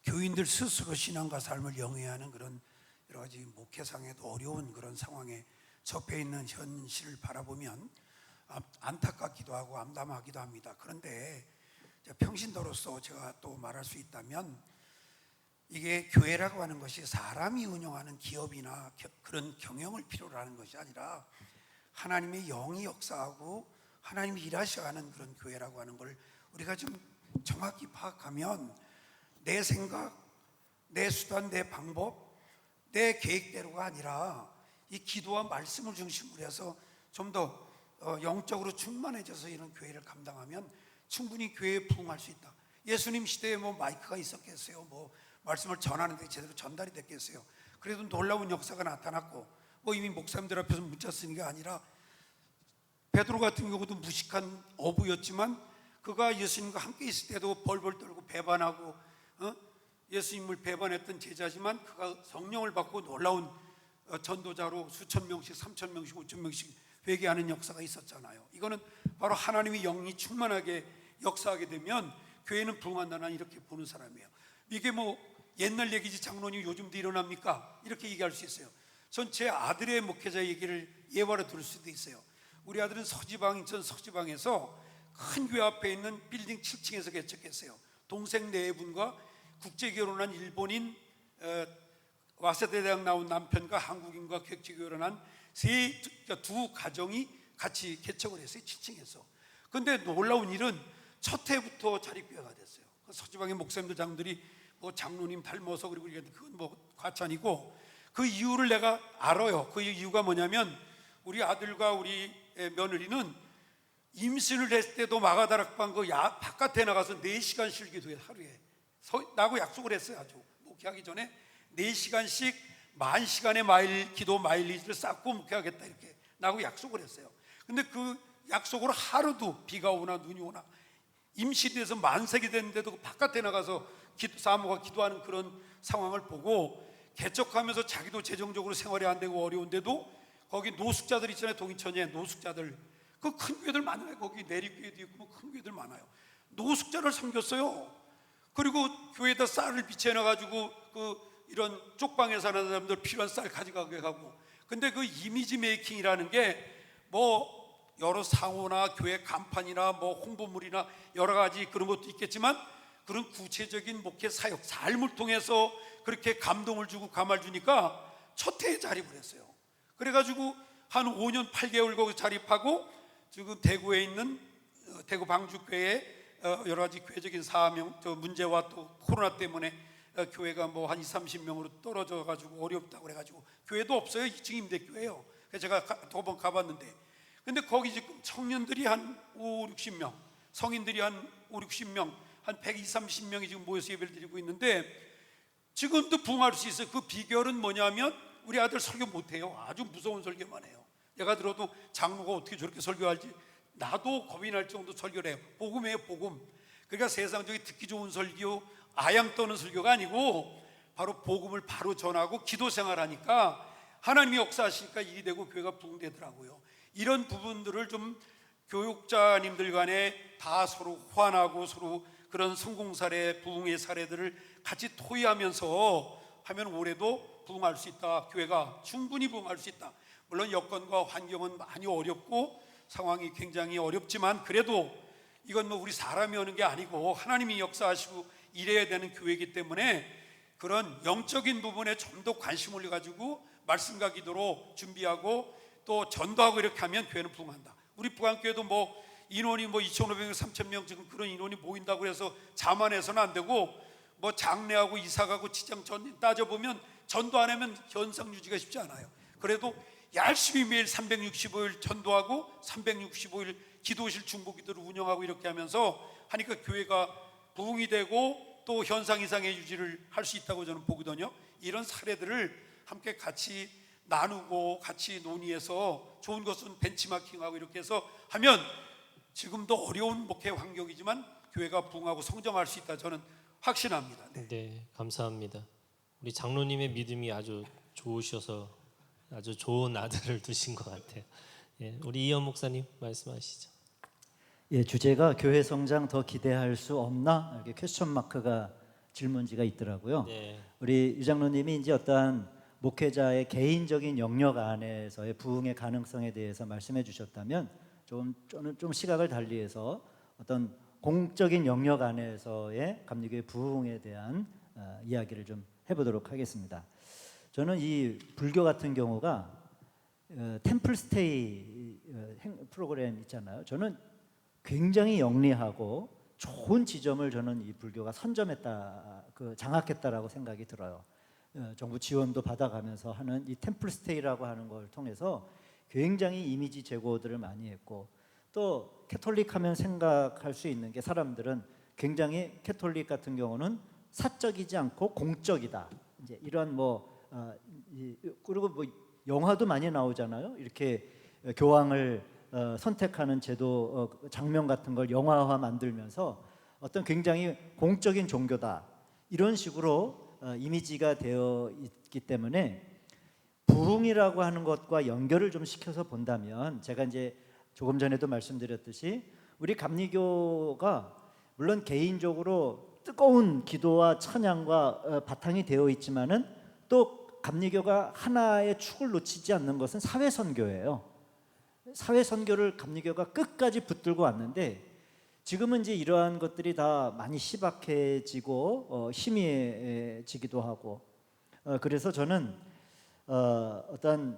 교인들 스스로 신앙과 삶을 영위하는 그런 여러 가지 목회상에도 어려운 그런 상황에 접해 있는 현실을 바라보면 안타깝기도 하고 암담하기도 합니다. 그런데 평신도로서 제가 또 말할 수 있다면 이게 교회라고 하는 것이 사람이 운영하는 기업이나 그런 경영을 필요로 하는 것이 아니라 하나님의 영이 역사하고 하나님이 일하셔가는 그런 교회라고 하는 걸 우리가 좀 정확히 파악하면 내 생각, 내 수단, 내 방법, 내 계획대로가 아니라 이 기도와 말씀을 중심으로 해서 좀 더 영적으로 충만해져서 이런 교회를 감당하면 충분히 교회에 부응할 수 있다. 예수님 시대에 뭐 마이크가 있었겠어요? 뭐 말씀을 전하는데 제대로 전달이 됐겠어요? 그래도 놀라운 역사가 나타났고, 뭐 이미 목사님들 앞에서 문자 쓰는 게 아니라 베드로 같은 경우도 무식한 어부였지만 그가 예수님과 함께 있을 때도 벌벌 떨고 배반하고 예수님을 배반했던 제자지만 그가 성령을 받고 놀라운 전도자로 수천 명씩, 3천 명씩, 5천 명씩 회개하는 역사가 있었잖아요. 이거는 바로 하나님의 영이 충만하게 역사하게 되면 교회는 부흥한다, 난 이렇게 보는 사람이에요. 이게 뭐 옛날 얘기지 장로님 요즘도 일어납니까? 이렇게 얘기할 수 있어요. 전 제 아들의 목회자 얘기를 예화로 들을 수도 있어요. 우리 아들은 인천 서지방에서 큰 교회 앞에 있는 빌딩 7층에서 개척했어요. 동생 4분과 국제 결혼한 일본인, 와세대 대학 나온 남편과 한국인과 객지 결혼한 두 가정이 같이 개척을 했어요. 7층에서. 근데 놀라운 일은 첫 해부터 자립교회가 됐어요. 서지방의 목사님들 장들이 뭐 장로님 닮아서, 그리고 그건 뭐 과찬이고, 그 이유를 내가 알아요. 그 이유가 뭐냐면 우리 아들과 우리 며느리는 임신을 했을 때도 마가다락방 그 바깥에 나가서 4시간 실기도해. 하루에 나하고 약속을 했어요. 아주 목회하기 전에 4시간씩 10,000시간의 기도 마일리지를 쌓고 목회하겠다, 이렇게 나하고 약속을 했어요. 근데 그 약속으로 하루도 비가 오나 눈이 오나 임신돼서 만삭이 됐는데도 바깥에 나가서 사모가 기도하는 그런 상황을 보고, 개척하면서 자기도 재정적으로 생활이 안 되고 어려운데도 거기 노숙자들 있잖아요. 동인천에 노숙자들, 그 큰 교회들 많아요. 거기 내리교회도 있고 뭐 큰 교회들 많아요. 노숙자를 섬겼어요. 그리고 교회에다 쌀을 비춰놔가지고 이런 쪽방에 사는 사람들 필요한 쌀 가져가게 하고. 근데 그 이미지 메이킹이라는 게 뭐 여러 상호나 교회 간판이나 뭐 홍보물이나 여러 가지 그런 것도 있겠지만, 그런 구체적인 목회 사역, 삶을 통해서 그렇게 감동을 주고 감화를 주니까 첫 해에 자립을 했어요. 그래가지고 한 5년 8개월 거기 자립하고, 지금 대구에 있는 대구 방주교회에 여러 가지 교회적인 사명, 문제와 또 코로나 때문에 교회가 뭐 한 20-30명으로 떨어져 가지고 어렵다고 그래가지고 교회도 없어요. 2층 임대교회예요. 그래서 제가 두 번 가봤는데, 근데 거기 지금 청년들이 한 50-60명, 성인들이 한 50-60명, 한 120-30명이 지금 모여서 예배를 드리고 있는데 지금도 부흥할 수 있어요. 그 비결은 뭐냐면 우리 아들 설교 못해요. 아주 무서운 설교만 해요. 내가 들어도 장로가 어떻게 저렇게 설교할지 나도 겁이 날 정도 설교를 해요. 복음이에요, 복음. 그러니까 세상적인 듣기 좋은 설교, 아양 떠는 설교가 아니고 바로 복음을 바로 전하고 기도 생활하니까 하나님이 역사하시니까 일이 되고 교회가 부흥되더라고요. 이런 부분들을 좀 교육자님들 간에 다 서로 호환하고 서로 그런 성공 사례, 부흥의 사례들을 같이 토의하면서 하면 올해도 부흥할 수 있다. 교회가 충분히 부흥할 수 있다. 물론 여건과 환경은 많이 어렵고 상황이 굉장히 어렵지만 그래도 이건 뭐 우리 사람이 오는 게 아니고 하나님이 역사하시고 일해야 되는 교회이기 때문에 그런 영적인 부분에 좀 더 관심을 가지고 말씀과 기도로 준비하고 또 전도하고 이렇게 하면 교회는 부흥한다. 우리 부안교회도 뭐 인원이 뭐 2,500명, 3,000명 지금 그런 인원이 모인다고 해서 자만해서는 안 되고, 뭐 장례하고 이사가고 지장 전 따져보면 전도 안 하면 현상 유지가 쉽지 않아요. 그래도 열심히 매일 365일 전도하고 365일 기도실 중보기도를 운영하고 이렇게 하면서 하니까 교회가 부흥이 되고 또 현상 이상의 유지를 할 수 있다고 저는 보거든요. 이런 사례들을 함께 같이 나누고 같이 논의해서 좋은 것은 벤치마킹하고 이렇게 해서 하면 지금도 어려운 목회 환경이지만 교회가 부흥하고 성장할 수 있다 저는 확신합니다. 네, 감사합니다. 우리 장로님의 믿음이 아주 좋으셔서 아주 좋은 아들을 두신 것 같아요. 예, 우리 이현 목사님 말씀하시죠. 예, 주제가 교회 성장 더 기대할 수 없나? 이렇게 퀘스천 마크가 질문지가 있더라고요. 네. 우리 유 장로님이 이제 어떠한 목회자의 개인적인 영역 안에서의 부흥의 가능성에 대해서 말씀해 주셨다면 저는 좀 시각을 달리해서 어떤 공적인 영역 안에서의 감리교회 부흥에 대한 이야기를 좀 해보도록 하겠습니다. 저는 이 불교 같은 경우가 템플 스테이 프로그램 있잖아요. 저는 굉장히 영리하고 좋은 지점을 저는 이 불교가 선점했다, 장악했다라고 생각이 들어요. 정부 지원도 받아가면서 하는 이 템플 스테이라고 하는 걸 통해서 굉장히 이미지 제고들을 많이 했고, 또 캐톨릭 하면 생각할 수 있는 게 사람들은 굉장히 캐톨릭 같은 경우는 사적이지 않고 공적이다. 이제 이런 그리고 뭐 영화도 많이 나오잖아요. 이렇게 교황을 선택하는 제도 장면 같은 걸 영화화 만들면서 어떤 굉장히 공적인 종교다 이런 식으로 이미지가 되어 있기 때문에 부흥이라고 하는 것과 연결을 좀 시켜서 본다면 제가 이제 조금 전에도 말씀드렸듯이 우리 감리교가 물론 개인적으로 뜨거운 기도와 찬양과 바탕이 되어 있지만은 또 감리교가 하나의 축을 놓치지 않는 것은 사회 선교예요. 사회 선교를 감리교가 끝까지 붙들고 왔는데 지금은 이제 이러한 것들이 다 많이 희박해지고 희미해지기도 하고 그래서 저는 어떤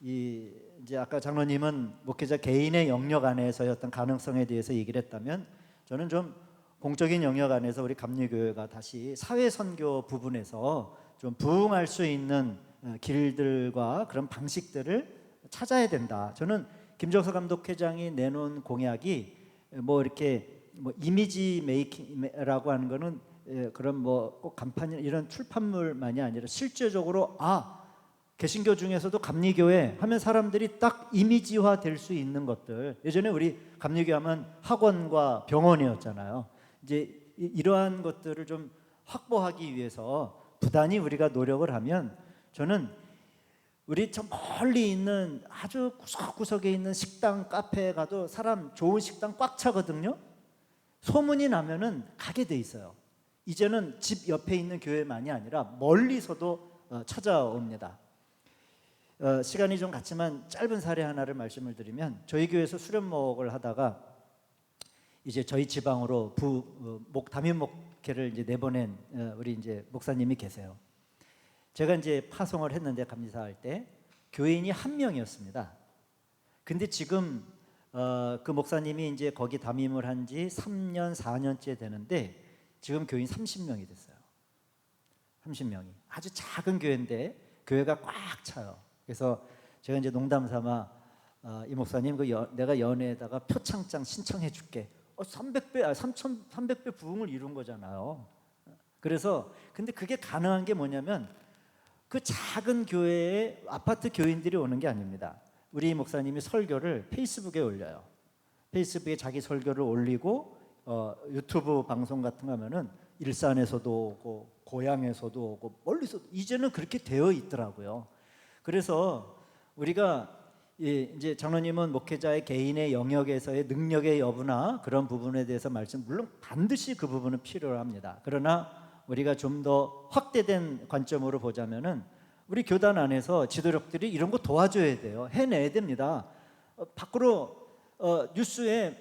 이제 아까 장로님은 목회자 개인의 영역 안에서의 어떤 가능성에 대해서 얘기를 했다면 저는 좀 공적인 영역 안에서 우리 감리교회가 다시 사회 선교 부분에서 좀 부흥할 수 있는 길들과 그런 방식들을 찾아야 된다. 저는 김정서 감독회장이 내놓은 공약이 이렇게 이미지 메이킹이라고 하는 거는 그런 꼭 간판 이런 출판물만이 아니라 실제적으로 개신교 중에서도 감리교회 하면 사람들이 딱 이미지화 될 수 있는 것들. 예전에 우리 감리교 하면 학원과 병원이었잖아요. 이제 이러한 것들을 좀 확보하기 위해서 부단히 우리가 노력을 하면 저는 우리 저 멀리 있는 아주 구석구석에 있는 식당, 카페에 가도 사람 좋은 식당 꽉 차거든요. 소문이 나면은 가게 돼 있어요. 이제는 집 옆에 있는 교회만이 아니라 멀리서도 찾아옵니다. 시간이 좀 갔지만 짧은 사례 하나를 말씀을 드리면 저희 교회에서 수련목을 하다가 이제 저희 지방으로 담임 목회를 이제 내보낸 우리 이제 목사님이 계세요. 제가 이제 파송을 했는데 감리사할 때 교인이 한 명이었습니다. 근데 지금 그 목사님이 이제 거기 담임을 한 지 3년 4년째 되는데 지금 교인 30명이 됐어요. 30명이 아주 작은 교회인데 교회가 꽉 차요. 그래서 제가 이제 농담 삼아 이 목사님 내가 연회에다가 표창장 신청해 줄게. 300배, 3,300배 부흥을 이룬 거잖아요. 그래서 근데 그게 가능한 게 뭐냐면 그 작은 교회에 아파트 교인들이 오는 게 아닙니다. 우리 목사님이 설교를 페이스북에 올려요. 페이스북에 자기 설교를 올리고 유튜브 방송 같은 거 하면은 일산에서도 오고 고향에서도 오고 멀리서 이제는 그렇게 되어 있더라고요. 그래서 우리가 이제 장로님은 목회자의 개인의 영역에서의 능력의 여부나 그런 부분에 대해서 물론 반드시 그 부분은 필요합니다. 그러나 우리가 좀 더 확대된 관점으로 보자면은 우리 교단 안에서 지도력들이 이런 거 도와줘야 돼요. 해내야 됩니다. 밖으로 뉴스에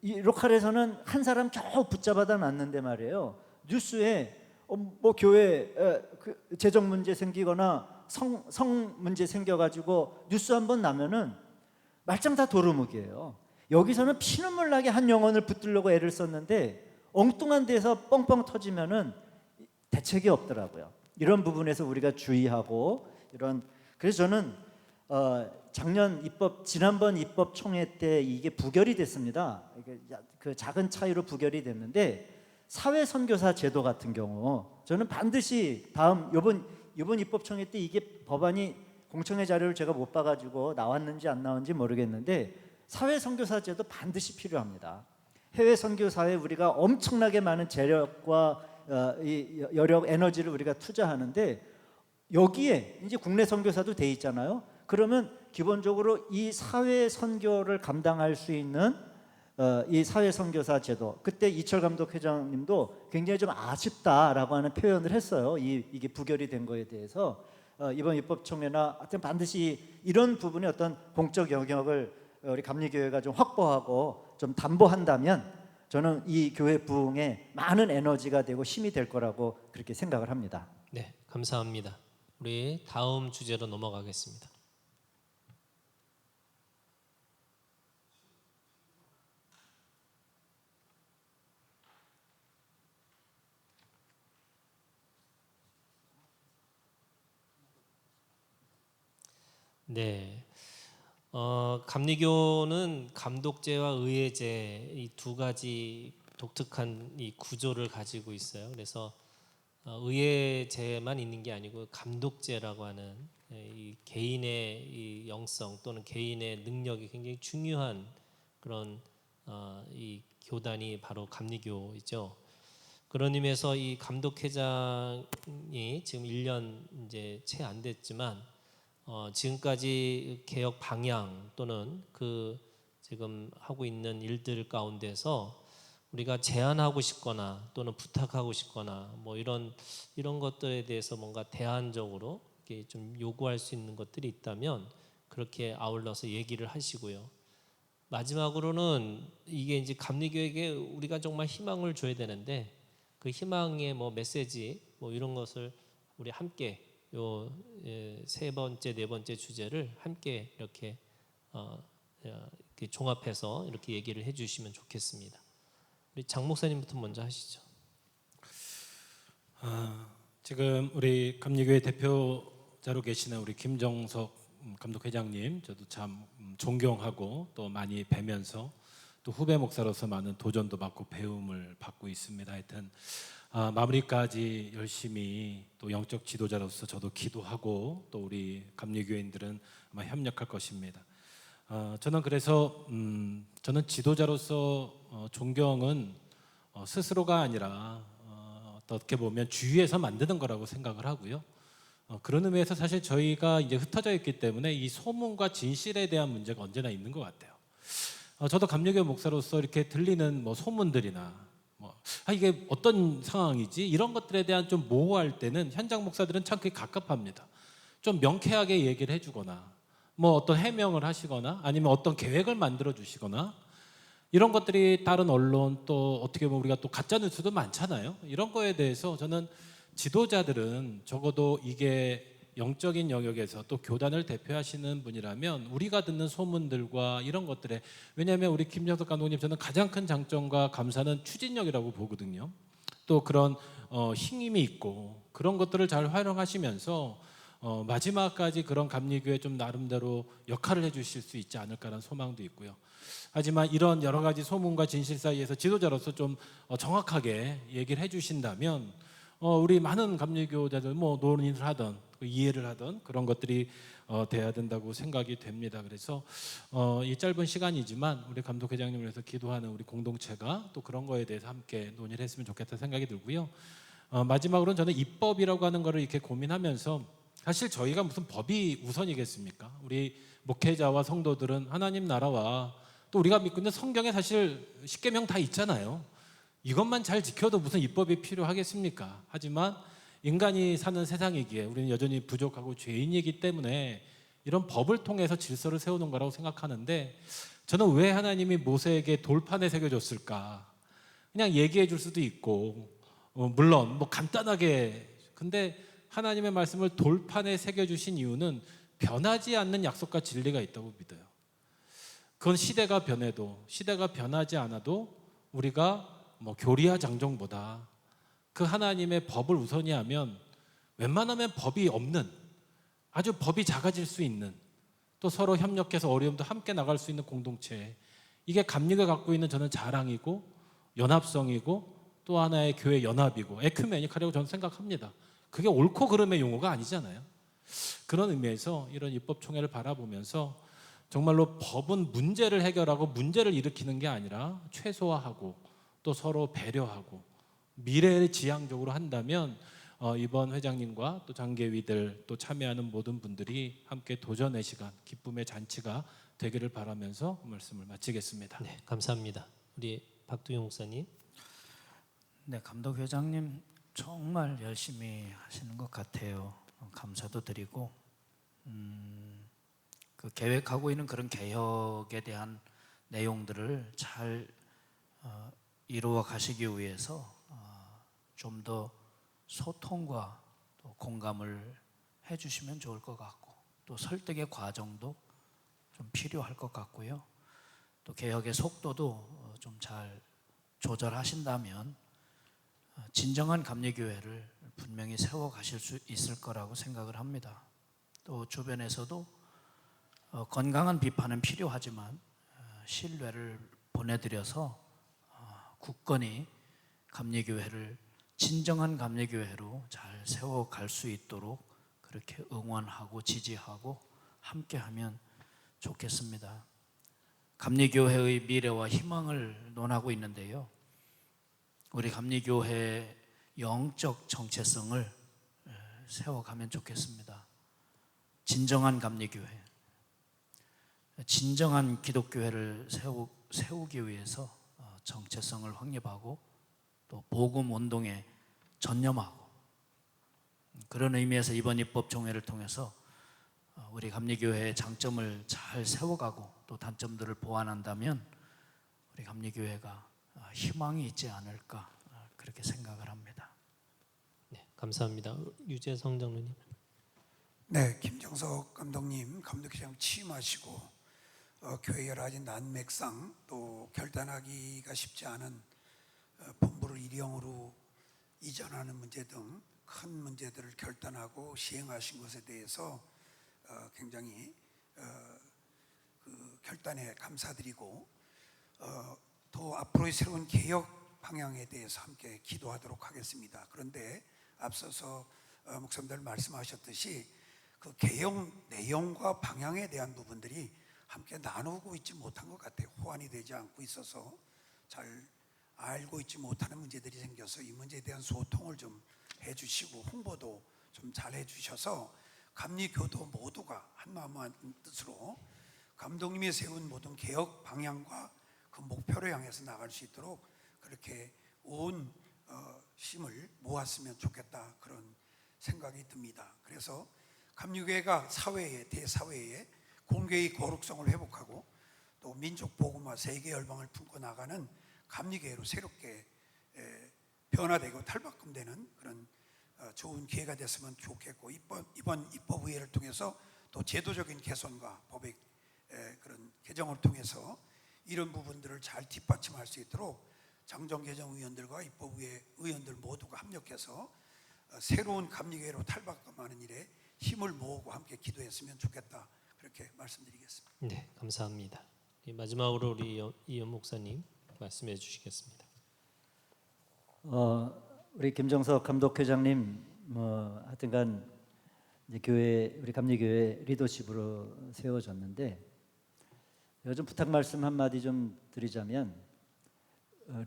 이 로컬에서는 한 사람 쭉 붙잡아다 놨는데 말이에요. 뉴스에 교회 재정 문제 생기거나 성 문제 생겨가지고 뉴스 한번 나면은 말짱 다 도루묵이에요. 여기서는 피눈물 나게 한 영혼을 붙들려고 애를 썼는데 엉뚱한 데서 뻥뻥 터지면은 대책이 없더라고요. 이런 부분에서 우리가 주의하고 그래서 저는 지난번 입법 총회 때 이게 부결이 됐습니다. 그 작은 차이로 부결이 됐는데 사회 선교사 제도 같은 경우 저는 반드시 이번 입법 총회 때 이게 법안이 공청회 자료를 제가 못 봐가지고 나왔는지 안 나왔는지 모르겠는데 사회 선교사 제도 반드시 필요합니다. 해외 선교사에 우리가 엄청나게 많은 재력과 여력, 에너지를 우리가 투자하는데 여기에 이제 국내 선교사도 돼 있잖아요. 그러면 기본적으로 이 사회 선교를 감당할 수 있는 이 사회 선교사 제도, 그때 이철 감독 회장님도 굉장히 좀 아쉽다라고 하는 표현을 했어요. 이게 부결이 된 거에 대해서 이번 입법총회나 하여튼 반드시 이런 부분의 어떤 공적 영역을 우리 감리교회가 좀 확보하고 좀 담보한다면 저는 이 교회 부흥에 많은 에너지가 되고 힘이 될 거라고 그렇게 생각을 합니다. 네, 감사합니다. 우리 다음 주제로 넘어가겠습니다. 네, 감리교는 감독제와 의회제 이 두 가지 독특한 이 구조를 가지고 있어요. 그래서 의회제만 있는 게 아니고 감독제라고 하는 이 개인의 이 영성 또는 개인의 능력이 굉장히 중요한 그런 이 교단이 바로 감리교이죠. 그런 의미에서 이 감독회장이 지금 1년 이제 채 안 됐지만 지금까지 개혁 방향 또는 그 지금 하고 있는 일들 가운데서 우리가 제안하고 싶거나 또는 부탁하고 싶거나 뭐 이런 것들에 대해서 뭔가 대안적으로 이렇게 좀 요구할 수 있는 것들이 있다면 그렇게 아울러서 얘기를 하시고요. 마지막으로는 이게 이제 감리교에게 우리가 정말 희망을 줘야 되는데 그 희망의 뭐 메시지 뭐 이런 것을 우리 함께 요 세 번째 네 번째 주제를 함께 이렇게 이렇게 종합해서 이렇게 얘기를 해주시면 좋겠습니다. 우리 장 목사님부터 먼저 하시죠. 지금 우리 감리교회 대표자로 계시는 우리 김정석 감독회장님, 저도 참 존경하고 또 많이 뵈면서 또 후배 목사로서 많은 도전도 받고 배움을 받고 있습니다. 하여튼 마무리까지 열심히 또 영적 지도자로서 저도 기도하고 또 우리 감리교인들은 아마 협력할 것입니다. 저는 그래서 저는 지도자로서 존경은 스스로가 아니라 어떻게 보면 주위에서 만드는 거라고 생각을 하고요. 그런 의미에서 사실 저희가 이제 흩어져 있기 때문에 이 소문과 진실에 대한 문제가 언제나 있는 것 같아요. 저도 감리교 목사로서 이렇게 들리는 뭐 소문들이나 이게 어떤 상황이지 이런 것들에 대한 좀 모호할 때는 현장 목사들은 참 그게 갑갑합니다. 좀 명쾌하게 얘기를 해주거나 뭐 어떤 해명을 하시거나 아니면 어떤 계획을 만들어 주시거나 이런 것들이 다른 언론 또 어떻게 보면 우리가 또 가짜 뉴스도 많잖아요. 이런 거에 대해서 저는 지도자들은 적어도 이게 영적인 영역에서 또 교단을 대표하시는 분이라면 우리가 듣는 소문들과 이런 것들에, 왜냐하면 우리 김정석 감독님 저는 가장 큰 장점과 감사는 추진력이라고 보거든요. 또 그런 힘이 있고 그런 것들을 잘 활용하시면서 마지막까지 그런 감리교회 좀 나름대로 역할을 해주실 수 있지 않을까라는 소망도 있고요. 하지만 이런 여러 가지 소문과 진실 사이에서 지도자로서 좀 정확하게 얘기를 해주신다면 우리 많은 감리교자들 뭐 논의를 하던 이해를 하던 그런 것들이 돼야 된다고 생각이 됩니다. 그래서 이 짧은 시간이지만 우리 감독회장님을 위해서 기도하는 우리 공동체가 또 그런 거에 대해서 함께 논의를 했으면 좋겠다 생각이 들고요. 마지막으로는 저는 입법이라고 하는 거를 이렇게 고민하면서 사실 저희가 무슨 법이 우선이겠습니까? 우리 목회자와 성도들은 하나님 나라와 또 우리가 믿고 있는 성경에 사실 십계명 다 있잖아요. 이것만 잘 지켜도 무슨 입법이 필요하겠습니까? 하지만 인간이 사는 세상이기에 우리는 여전히 부족하고 죄인이기 때문에 이런 법을 통해서 질서를 세우는 거라고 생각하는데 저는 왜 하나님이 모세에게 돌판에 새겨줬을까? 그냥 얘기해 줄 수도 있고 물론 뭐 간단하게, 근데 하나님의 말씀을 돌판에 새겨주신 이유는 변하지 않는 약속과 진리가 있다고 믿어요. 그건 시대가 변해도 시대가 변하지 않아도 우리가 뭐 교리와 장정보다 그 하나님의 법을 우선히 하면 웬만하면 법이 없는, 아주 법이 작아질 수 있는, 또 서로 협력해서 어려움도 함께 나갈 수 있는 공동체, 이게 감리가 갖고 있는 저는 자랑이고 연합성이고 또 하나의 교회 연합이고 에큐메니카라고 저는 생각합니다. 그게 옳고 그름의 용어가 아니잖아요. 그런 의미에서 이런 입법총회를 바라보면서 정말로 법은 문제를 해결하고 문제를 일으키는 게 아니라 최소화하고 또 서로 배려하고 미래를 지향적으로 한다면 이번 회장님과 또 장계위들 또 참여하는 모든 분들이 함께 도전의 시간, 기쁨의 잔치가 되기를 바라면서 말씀을 마치겠습니다. 네, 감사합니다. 우리 박두용 목사님. 네, 감독회장님 정말 열심히 하시는 것 같아요. 감사도 드리고 그 계획하고 있는 그런 개혁에 대한 내용들을 잘 이루어 가시기 위해서 좀 더 소통과 또 공감을 해주시면 좋을 것 같고 또 설득의 과정도 좀 필요할 것 같고요. 또 개혁의 속도도 좀 잘 조절하신다면 진정한 감리교회를 분명히 세워 가실 수 있을 거라고 생각을 합니다. 또 주변에서도 건강한 비판은 필요하지만 신뢰를 보내드려서 굳건히 감리교회를 진정한 감리교회로 잘 세워갈 수 있도록 그렇게 응원하고 지지하고 함께하면 좋겠습니다. 감리교회의 미래와 희망을 논하고 있는데요. 우리 감리교회의 영적 정체성을 세워가면 좋겠습니다. 진정한 감리교회, 진정한 기독교회를 세우기 위해서 정체성을 확립하고 또 복음 운동에 전념하고, 그런 의미에서 이번 입법총회를 통해서 우리 감리교회의 장점을 잘 세워가고 또 단점들을 보완한다면 우리 감리교회가 희망이 있지 않을까 그렇게 생각을 합니다. 네, 감사합니다. 유재성 장로님. 네, 김정석 감독님 감독회장 취임하시고 교회 여러 가지 난맥상 또 결단하기가 쉽지 않은 본부를 일형으로 이전하는 문제 등 큰 문제들을 결단하고 시행하신 것에 대해서 굉장히 그 결단에 감사드리고 또 앞으로의 새로운 개혁 방향에 대해서 함께 기도하도록 하겠습니다. 그런데 앞서서 목사님들 말씀하셨듯이 그 개혁 내용과 방향에 대한 부분들이 함께 나누고 있지 못한 것 같아요. 호환이 되지 않고 있어서 잘 알고 있지 못하는 문제들이 생겨서 이 문제에 대한 소통을 좀 해주시고 홍보도 좀 잘 해주셔서 감리교도 모두가 한마음 한 뜻으로 감독님이 세운 모든 개혁 방향과 그 목표를 향해서 나갈 수 있도록 그렇게 온 힘을 모았으면 좋겠다, 그런 생각이 듭니다. 그래서 감리교회가 사회에, 대사회에 공교의 거룩성을 회복하고 또 민족 복음화 세계 열방을 품고 나가는 감리교회로 새롭게 변화되고 탈바꿈되는 그런 좋은 기회가 됐으면 좋겠고, 이번 입법의회를 통해서 또 제도적인 개선과 법의 그런 개정을 통해서 이런 부분들을 잘 뒷받침할 수 있도록 장정개정위원들과 입법의회 의원들 모두가 합력해서 새로운 감리교회로 탈바꿈하는 일에 힘을 모으고 함께 기도했으면 좋겠다, 그렇게 말씀드리겠습니다. 네, 감사합니다. 마지막으로 우리 이현 목사님 말씀해 주시겠습니다. 우리 김정석 감독회장님 하여튼간 이제 교회, 우리 감리교회 리더십으로 세워졌는데, 제가 좀 부탁 말씀 한마디 좀 드리자면,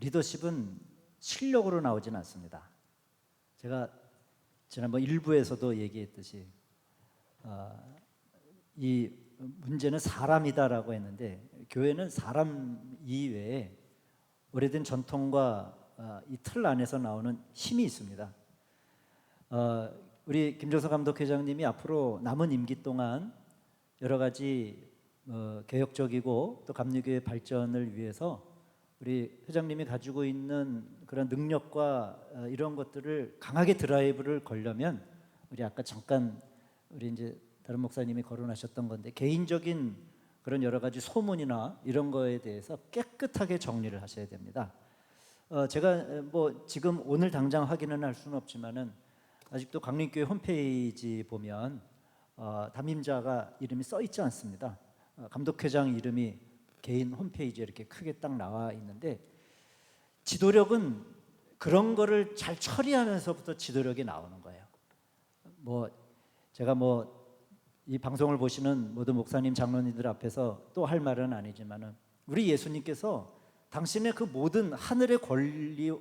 리더십은 실력으로 나오진 않습니다. 제가 지난번 일부에서도 얘기했듯이 이 문제는 사람이다라고 했는데, 교회는 사람 이외에 오래된 전통과 이 틀 안에서 나오는 힘이 있습니다. 우리 김정석 감독회장님이 앞으로 남은 임기 동안 여러 가지 개혁적이고 또 감리교회 발전을 위해서 우리 회장님이 가지고 있는 그런 능력과 이런 것들을 강하게 드라이브를 걸려면, 우리 아까 잠깐 우리 이제 다른 목사님이 거론하셨던 건데, 개인적인 그런 여러 가지 소문이나 이런 거에 대해서 깨끗하게 정리를 하셔야 됩니다. 제가 뭐 지금 오늘 당장 확인은 할 수는 없지만은 아직도 강림교회 홈페이지 보면 담임자가 이름이 써 있지 않습니다. 감독회장 이름이 개인 홈페이지에 이렇게 크게 딱 나와 있는데, 지도력은 그런 거를 잘 처리하면서부터 지도력이 나오는 거예요. 뭐 제가 뭐 이 방송을 보시는 모든 목사님, 장로님들 앞에서 또 할 말은 아니지만은, 우리 예수님께서 당신의 그 모든 하늘의 권리,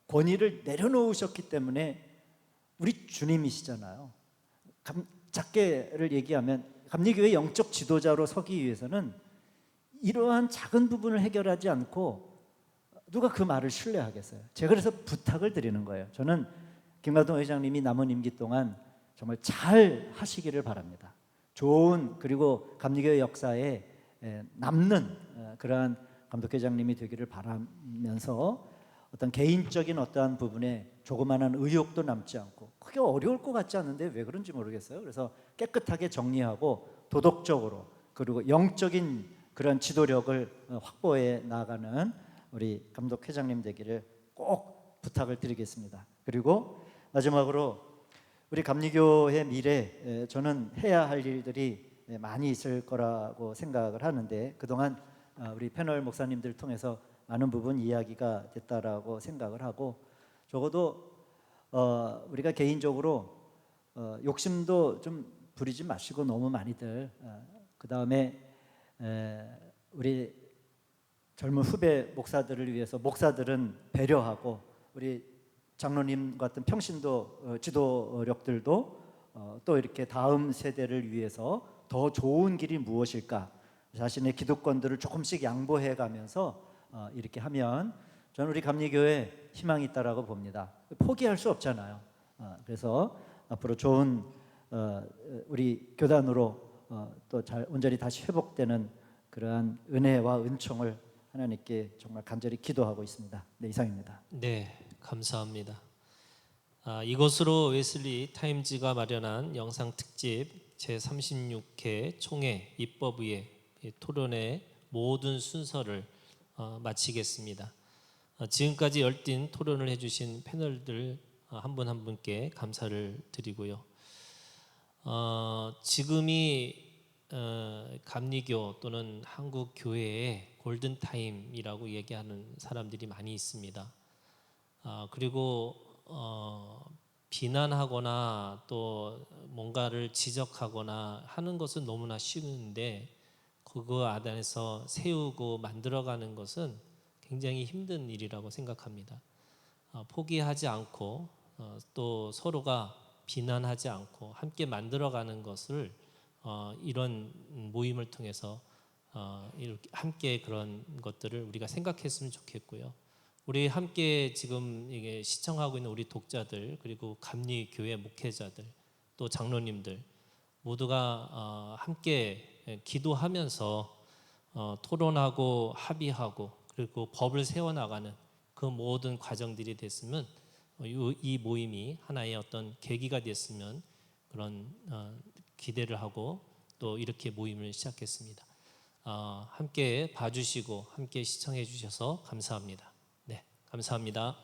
권위를 내려놓으셨기 때문에 우리 주님이시잖아요. 작게를 얘기하면 감리교회 영적 지도자로 서기 위해서는 이러한 작은 부분을 해결하지 않고 누가 그 말을 신뢰하겠어요. 제가 그래서 부탁을 드리는 거예요. 저는 김관동 회장님이 남은 임기 동안 정말 잘 하시기를 바랍니다. 좋은, 그리고 감리교회 역사에 남는 그러한 감독회장님이 되기를 바라면서, 어떤 개인적인 어떠한 부분에 조그마한 의욕도 남지 않고, 크게 어려울 것 같지 않은데 왜 그런지 모르겠어요. 그래서 깨끗하게 정리하고 도덕적으로 그리고 영적인 그런 지도력을 확보해 나가는 우리 감독회장님 되기를 꼭 부탁을 드리겠습니다. 그리고 마지막으로 우리 감리교회 미래, 저는 해야 할 일들이 많이 있을 거라고 생각을 하는데, 그동안 우리 패널 목사님들 통해서 많은 부분 이야기가 됐다라고 생각을 하고 적어도 우리가 개인적으로 욕심도 좀 부리지 마시고 너무 많이들 그 다음에 우리 젊은 후배 목사들을 위해서 목사들은 배려하고 우리 장로님 같은 평신도 지도력들도 또 이렇게 다음 세대를 위해서 더 좋은 길이 무엇일까 자신의 기득권들을 조금씩 양보해 가면서 이렇게 하면 저는 우리 감리교회에 희망이 있다라고 봅니다. 포기할 수 없잖아요. 그래서 앞으로 좋은 우리 교단으로 또 잘 온전히 다시 회복되는 그러한 은혜와 은총을 하나님께 정말 간절히 기도하고 있습니다. 네, 이상입니다. 네, 감사합니다. 이것으로 웨슬리 타임즈가 마련한 영상 특집 제36회 총회 입법위의 토론의 모든 순서를 마치겠습니다. 지금까지 열띤 토론을 해주신 패널들 한 분 한 분께 감사를 드리고요. 지금이 감리교 또는 한국 교회의 골든 타임이라고 얘기하는 사람들이 많이 있습니다. 그리고 비난하거나 또 뭔가를 지적하거나 하는 것은 너무나 쉬운데 그거 안에서 세우고 만들어가는 것은 굉장히 힘든 일이라고 생각합니다. 포기하지 않고 또 서로가 비난하지 않고 함께 만들어가는 것을 이런 모임을 통해서 이렇게 함께 그런 것들을 우리가 생각했으면 좋겠고요. 우리 함께 지금 이게 시청하고 있는 우리 독자들 그리고 감리 교회 목회자들 또 장로님들 모두가 함께 기도하면서 토론하고 합의하고 그리고 법을 세워나가는 그 모든 과정들이 됐으면 이 모임이 하나의 어떤 계기가 됐으면 그런 기대를 하고 또 이렇게 모임을 시작했습니다. 함께 봐주시고 함께 시청해 주셔서 감사합니다. 네, 감사합니다.